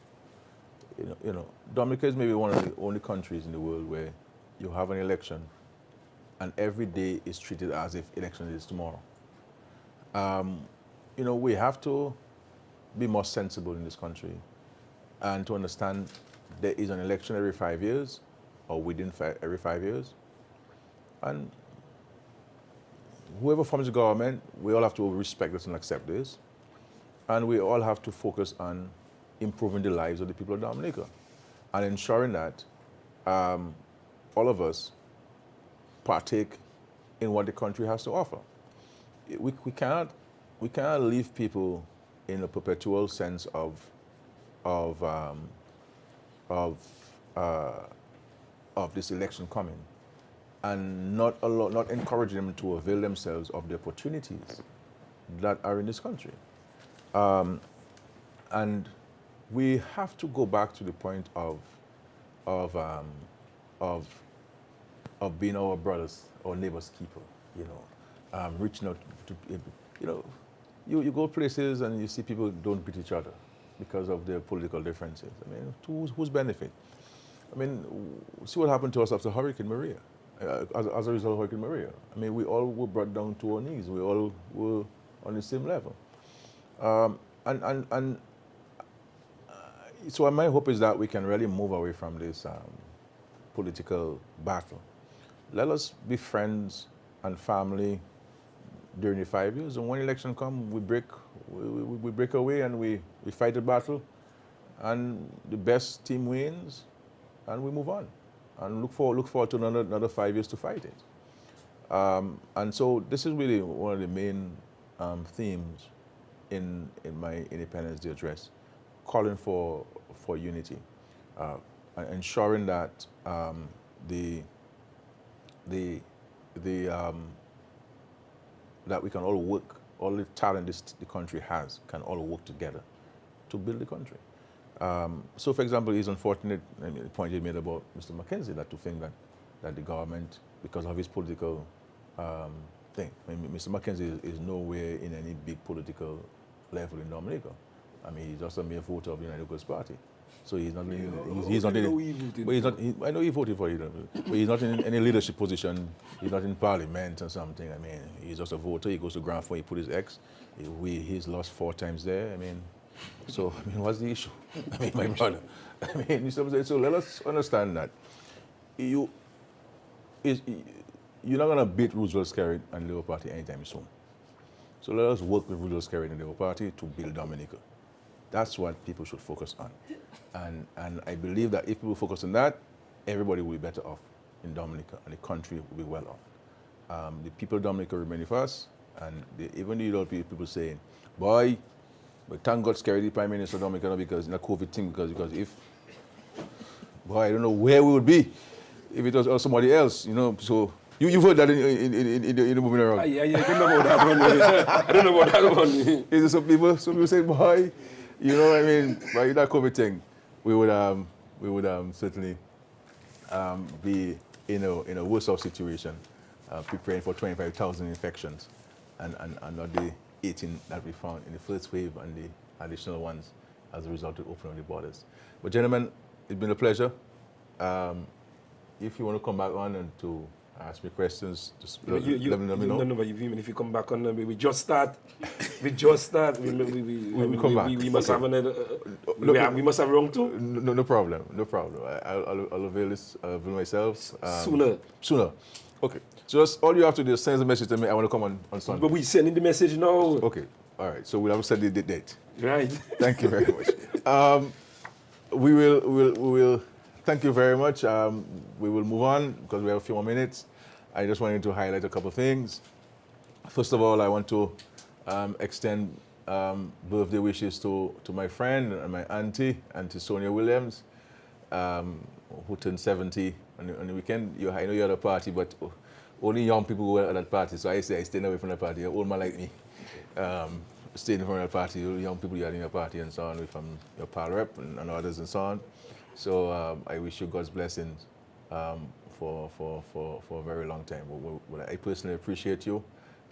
You know, Dominica is maybe one of the only countries in the world where you have an election and every day is treated as if election is tomorrow. You know, we have to be more sensible in this country and to understand there is an election every 5 years or within every 5 years. And whoever forms the government, we all have to respect this and accept this. And we all have to focus on improving the lives of the people of Dominica and ensuring that all of us partake in what the country has to offer. We cannot leave people in a perpetual sense of this election coming and not encouraging them to avail themselves of the opportunities that are in this country. And we have to go back to the point of being our brothers or neighbors' keeper, you know, reaching out to, you know, you go places and you see people don't beat each other because of their political differences. I mean, to whose benefit? I mean, see what happened to us after Hurricane Maria. as a result of Hurricane Maria. I mean, we all were brought down to our knees. We all were on the same level. So my hope is that we can really move away from this political battle. Let us be friends and family during the 5 years, and when election comes, we break away and we fight the battle, and the best team wins, and we move on, and look forward to another 5 years to fight it. And so this is really one of the main themes in my Independence Day address, calling for unity, and ensuring that that we can all work, all the talent the country has can all work together to build the country. So, for example, it's unfortunate, I mean, the point you made about Mr. Mackenzie, that to think that the government, because of his political thing, I mean, Mr. Mackenzie is nowhere in any big political level in Dominica. I mean, he's just a mere voter of the United Coast Party. So he's not in, he's not in, but he's not, I know he voted for it, but he's not in any leadership position. He's not in parliament or something. I mean, he's just a voter. He goes to Grand Fond, he put his ex. He's lost 4 times there. I mean, so, I mean, what's the issue? I mean, my brother. I mean, you see what I'm saying? So let us understand that you're not going to beat Roosevelt, Skerrit and Labour Party anytime soon. So let us work with Roosevelt, Skerrit and Labour Party to build Dominica. That's what people should focus on. And I believe that if people focus on that, everybody will be better off in Dominica, and the country will be well off. The people of Dominica remain with us, and even the little people saying, boy, but thank God Skerrit the Prime Minister of Dominica because in a COVID thing, because if, boy, I don't know where we would be if it was somebody else, you know. So you've heard that in the moving around. I don't know about that one. I don't know about that one. Is there some people say, boy, you know what I mean? By that COVID thing, we would certainly be in a worse off situation, preparing for 25,000 infections, and not the 18 that we found in the first wave and the additional ones as a result of opening the borders. But gentlemen, it's been a pleasure. If you want to come back on and to ask me questions, just let me know. No, but even if you come back on, we just start. We must have another. We must have round 2. No problem. I'll avail myself sooner. Okay. So just all you have to do is send a message to me. I want to come on Sunday. But we're sending the message now. Okay. All right. So we'll have to set the date. Right. Thank you very much. We will. Thank you very much. We will move on because we have a few more minutes. I just wanted to highlight a couple of things. First of all, I want to extend birthday wishes to my friend and my auntie Sonia Williams, who turned 70 on the weekend. I know you're at a party, but only young people go at that party. So I say I stay away from the party. An old man like me, staying from that party. Young people you had in your party and so on, from your pal rep and others and so on. So I wish you God's blessings for a very long time. I personally appreciate you,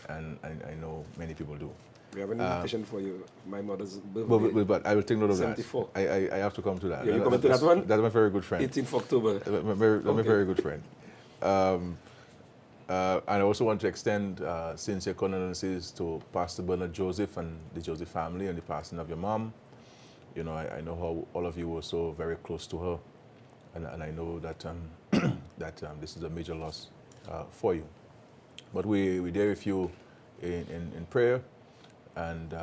and I know many people do. We have an invitation for you, my mother's birthday. But I will take note of 74. that. I have to come to that. Yeah, you coming to that one? That's my very good friend. 18th October. That's my very good friend. And I also want to extend sincere condolences to Pastor Bernard Joseph and the Joseph family and the passing of your mom. You know, I know how all of you were so very close to her, and I know that this is a major loss for you. But we're there with you in prayer, and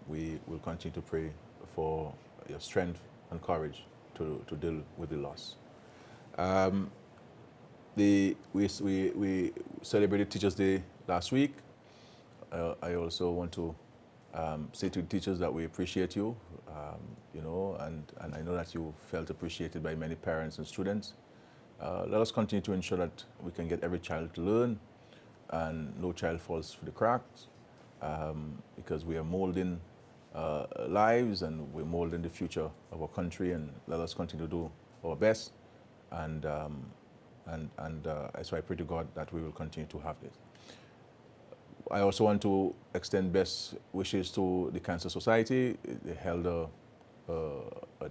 we will continue to pray for your strength and courage to deal with the loss. We celebrated Teachers' Day last week. I also want to say to the teachers that we appreciate you, you know, and I know that you felt appreciated by many parents and students. Let us continue to ensure that we can get every child to learn and no child falls through the cracks, because we are molding lives and we're molding the future of our country, and let us continue to do our best. And so I pray to God that we will continue to have this. I also want to extend best wishes to the Cancer Society. They held a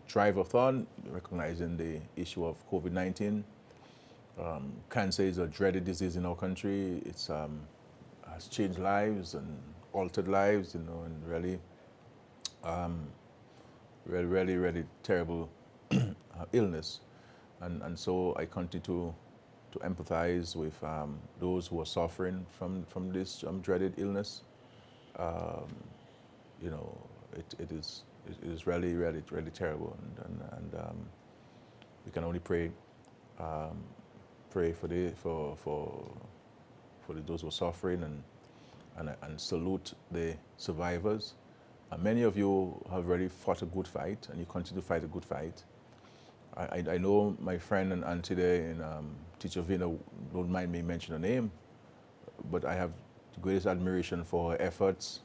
drive-a-thon recognizing the issue of COVID-19. Cancer is a dreaded disease in our country. It's has changed lives and altered lives, and really, really terrible illness. And so I continue to empathize with those who are suffering from this dreaded illness. It is really terrible, and we can only pray for those who are suffering, and salute the survivors. Many of you have already fought a good fight, and you continue to fight a good fight. I know my friend and auntie there in Teacher Vina don't mind me mentioning her name, but I have the greatest admiration for her efforts.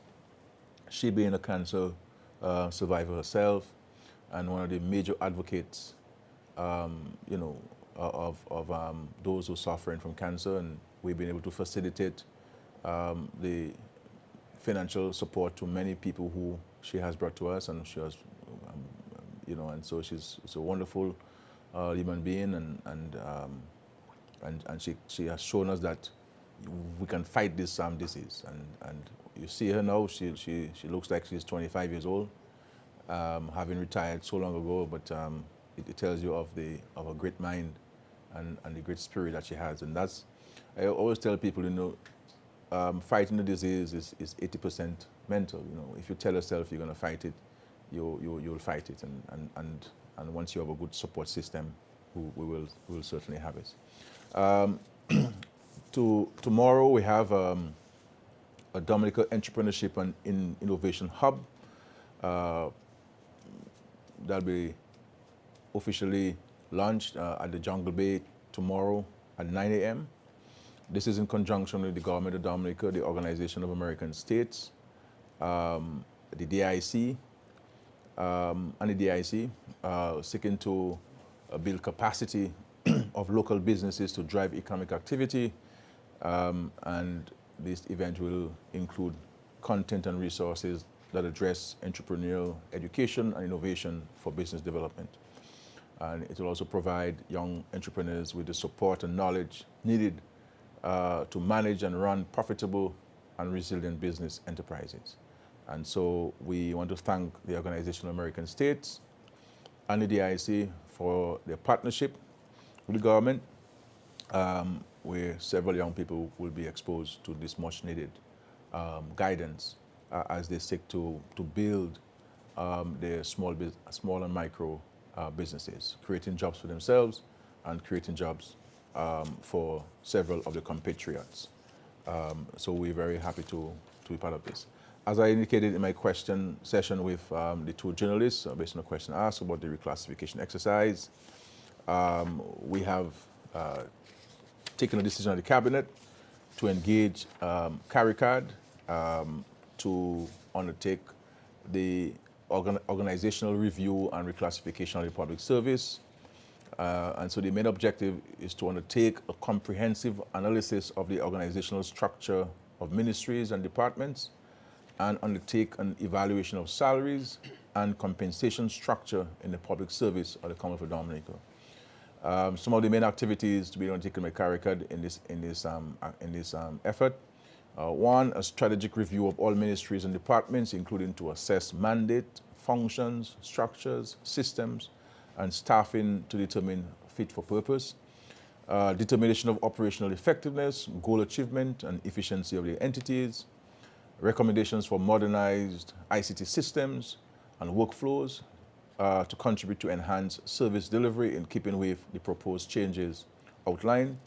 She being a cancer survivor herself, and one of the major advocates, of those who are suffering from cancer, and we've been able to facilitate the financial support to many people who she has brought to us, and she has, and so she's a wonderful human being, and she has shown us that we can fight this disease, and you see her now. She looks like she's 25 years old, having retired so long ago, but it tells you of a great mind and the great spirit that she has. And that's, I always tell people, fighting the disease is 80% mental. If you tell yourself you're going to fight it, you'll fight it, and once you have a good support system, we will certainly have it. Tomorrow we have a Dominica Entrepreneurship and Innovation Hub. That'll be officially launched at the Jungle Bay tomorrow at 9 a.m. This is in conjunction with the government of Dominica, the Organization of American States, the DIC, and the DIC, seeking to build capacity of local businesses to drive economic activity, and this event will include content and resources that address entrepreneurial education and innovation for business development. And it will also provide young entrepreneurs with the support and knowledge needed to manage and run profitable and resilient business enterprises. And so we want to thank the Organization of American States and the DIC for their partnership with the government, where several young people will be exposed to this much needed guidance as they seek to build their small and micro businesses, creating jobs for themselves and creating jobs for several of the compatriots. So we're very happy to be part of this. As I indicated in my question session with the two journalists, based on a question asked about the reclassification exercise, we have taken a decision of the cabinet to engage CARICAD to undertake the organizational review and reclassification of the public service. And so the main objective is to undertake a comprehensive analysis of the organizational structure of ministries and departments, and undertake an evaluation of salaries and compensation structure in the public service of the Commonwealth of Dominica. Some of the main activities to be undertaken by CARICAD in this effort. One, a strategic review of all ministries and departments, including to assess mandate, functions, structures, systems, and staffing to determine fit for purpose. Determination of operational effectiveness, goal achievement, and efficiency of the entities. Recommendations for modernized ICT systems and workflows to contribute to enhance service delivery in keeping with the proposed changes outlined.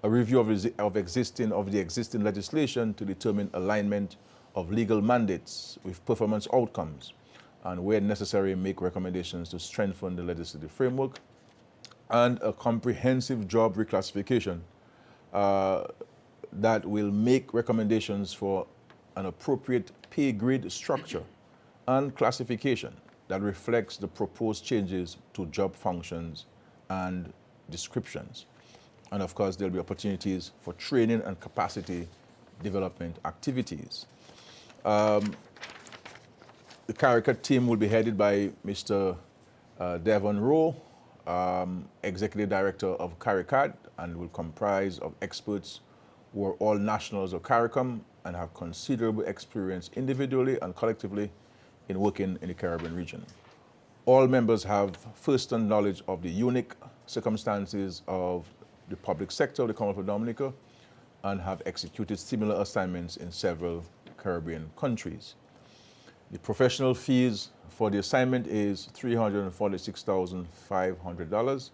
A review of the existing legislation to determine alignment of legal mandates with performance outcomes, and where necessary, make recommendations to strengthen the legislative framework. And a comprehensive job reclassification that will make recommendations for an appropriate pay grade structure and classification that reflects the proposed changes to job functions and descriptions. And of course, there'll be opportunities for training and capacity development activities. The CARICAD team will be headed by Mr. Devon Rowe, executive director of CARICAD and will comprise of experts who are all nationals of CARICOM and have considerable experience individually and collectively in working in the Caribbean region. All members have first-hand knowledge of the unique circumstances of the public sector of the Commonwealth of Dominica and have executed similar assignments in several Caribbean countries. The professional fees for the assignment is $346,500,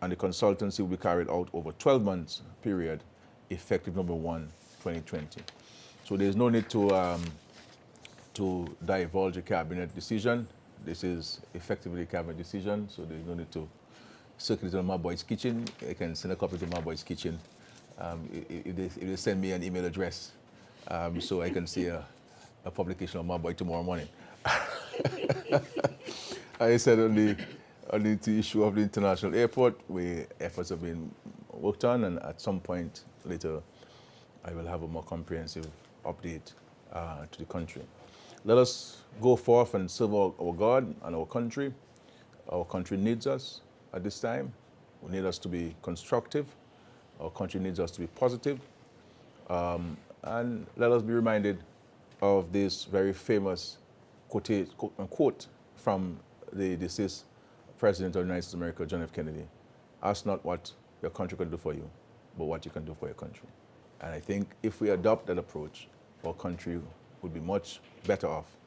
and the consultancy will be carried out over 12 months period, effective November 1, 2020. So there's no need to divulge a cabinet decision. This is effectively a cabinet decision, so there's no need to circulate on my boy's kitchen. I can send a copy to my boy's kitchen if they send me an email address, so I can see a publication of my boy tomorrow morning. I said on the issue of the international airport, where efforts have been worked on, and at some point later, I will have a more comprehensive update to the country. Let us go forth and serve our God and our country. Our country needs us at this time. We need us to be constructive. Our country needs us to be positive. And let us be reminded of this very famous quote from the deceased President of the United States of America, John F. Kennedy. Ask not what your country can do for you, but what you can do for your country. And I think if we adopt that approach, our country would be much better off,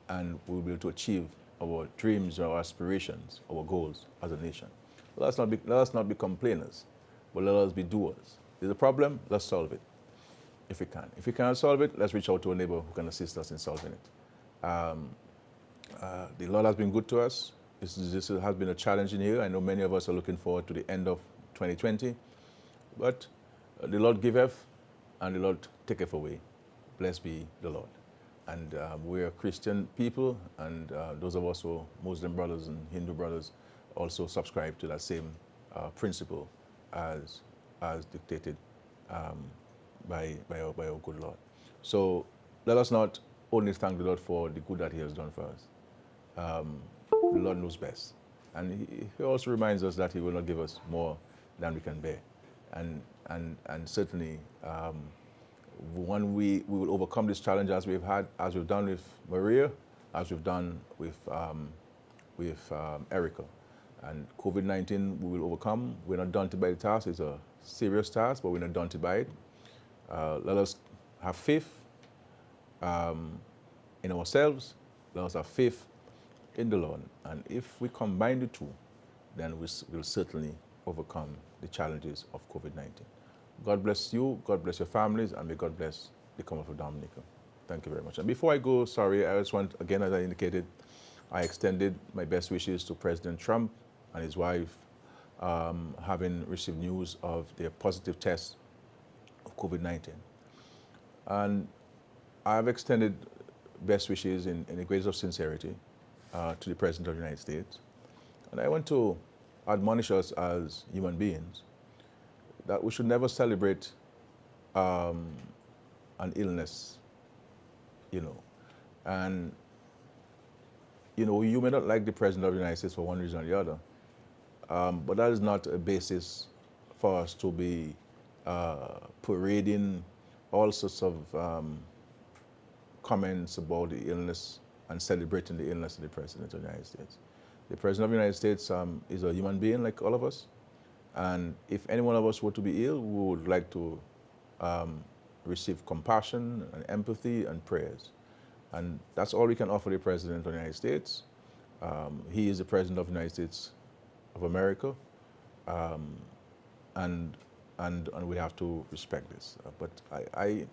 and we'll be able to achieve our dreams, our aspirations, our goals as a nation. Let us not be complainers, but let us be doers. There's a problem, let's solve it, if we can. If we can't solve it, let's reach out to a neighbor who can assist us in solving it. The Lord has been good to us. This has been a challenging year. I know many of us are looking forward to the end of 2020, but the Lord giveth and the Lord taketh away. Blessed be the Lord. And we're Christian people, and those of us who are Muslim brothers and Hindu brothers also subscribe to that same principle as dictated by our good Lord. So let us not only thank the Lord for the good that He has done for us. The Lord knows best. And He also reminds us that He will not give us more than we can bear. And certainly, when we will overcome this challenge as we've done with Maria, as we've done with Erica. And COVID-19 we will overcome. We're not daunted by the task. It's a serious task, but we're not daunted by it. Let us have faith in ourselves. Let us have faith in the Lord. And if we combine the two, then we'll certainly overcome the challenges of COVID-19. God bless you, God bless your families, and may God bless the Commonwealth of Dominica. Thank you very much. And before I go, sorry, I just want, again, as I indicated, I extended my best wishes to President Trump and his wife, having received news of their positive test of COVID-19. And I've extended best wishes in the greatest of sincerity to the President of the United States. And I want to admonish us as human beings that we should never celebrate an illness, And, you may not like the President of the United States for one reason or the other, but that is not a basis for us to be parading all sorts of comments about the illness and celebrating the illness of the President of the United States. The President of the United States is a human being like all of us. And if any one of us were to be ill, we would like to receive compassion and empathy and prayers. And that's all we can offer the President of the United States. He is the President of the United States of America, and we have to respect this. But I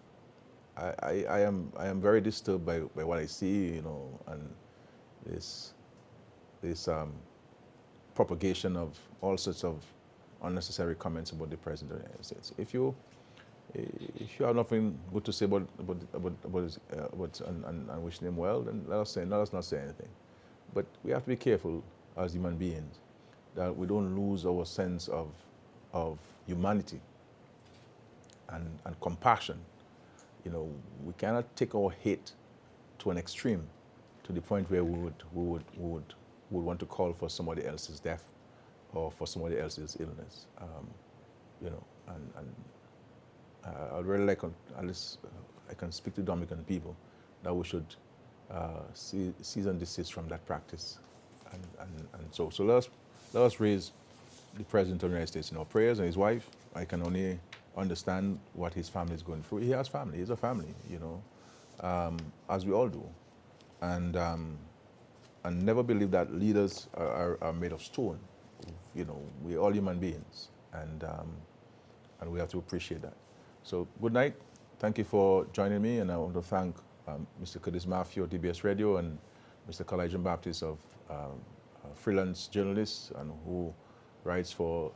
am very disturbed by what I see, and this propagation of all sorts of unnecessary comments about the President of the United States. If you have nothing good to say about and wishing him well, then let us not say anything. But we have to be careful as human beings that we don't lose our sense of humanity and compassion. We cannot take our hate to an extreme, to the point where we would want to call for somebody else's death or for somebody else's illness. You know, and I'd really like, at least I can speak to Dominican people, that we should cease and desist from that practice. And so let us raise the President of the United States in our prayers, and his wife. I can only understand what his family is going through. He has family, he's a family, you know, as we all do. And never believe that leaders are made of stone. You know, we're all human beings, and we have to appreciate that. So good night. Thank you for joining me, and I want to thank Mr. Curtis Matthew of DBS Radio and Mr. Kalajan Baptist of freelance journalist and who writes for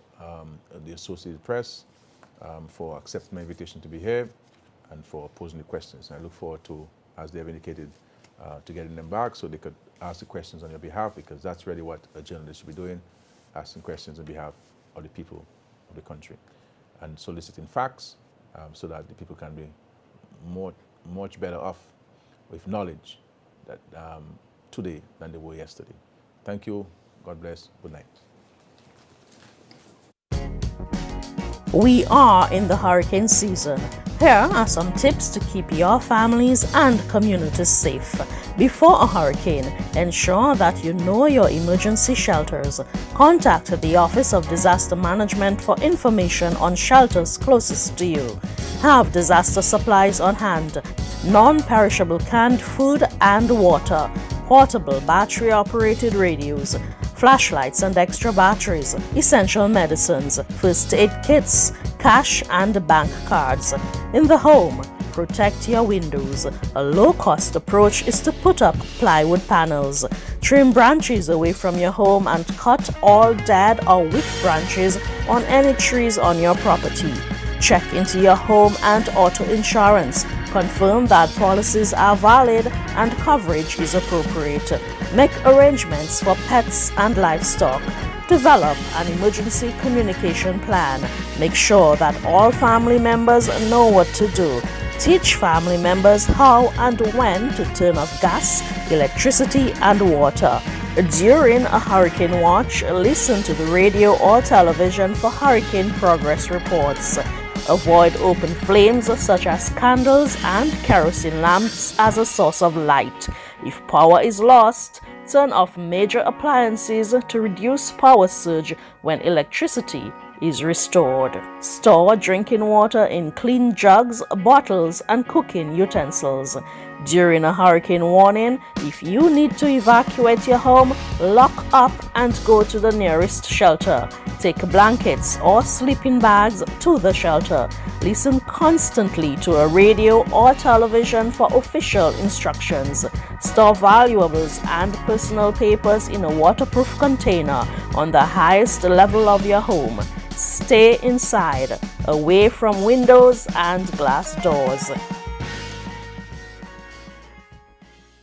the Associated Press for accepting my invitation to be here and for posing the questions. And I look forward to, as they have indicated, to getting them back so they could ask the questions on your behalf, because that's really what a journalist should be doing, asking questions on behalf of the people of the country and soliciting facts so that the people can be much better off with knowledge that today than they were yesterday. Thank you. God bless. Good night. We are in the hurricane season. Here are some tips to keep your families and communities safe. Before a hurricane, ensure that you know your emergency shelters. Contact the Office of Disaster Management for information on shelters closest to you. Have disaster supplies on hand. Non-perishable canned food and water. Portable battery-operated radios. Flashlights and extra batteries, essential medicines, first aid kits, cash and bank cards. In the home, protect your windows. A low-cost approach is to put up plywood panels. Trim branches away from your home and cut all dead or weak branches on any trees on your property. Check into your home and auto insurance. Confirm that policies are valid and coverage is appropriate. Make arrangements for pets and livestock. Develop an emergency communication plan. Make sure that all family members know what to do. Teach family members how and when to turn off gas, electricity, and water. During a hurricane watch, listen to the radio or television for hurricane progress reports. Avoid open flames such as candles and kerosene lamps as a source of light. If power is lost, turn off major appliances to reduce power surge when electricity is restored. Store drinking water in clean jugs, bottles, and cooking utensils. During a hurricane warning, if you need to evacuate your home, lock up and go to the nearest shelter. Take blankets or sleeping bags to the shelter. Listen constantly to a radio or television for official instructions. Store valuables and personal papers in a waterproof container on the highest level of your home. Stay inside, away from windows and glass doors.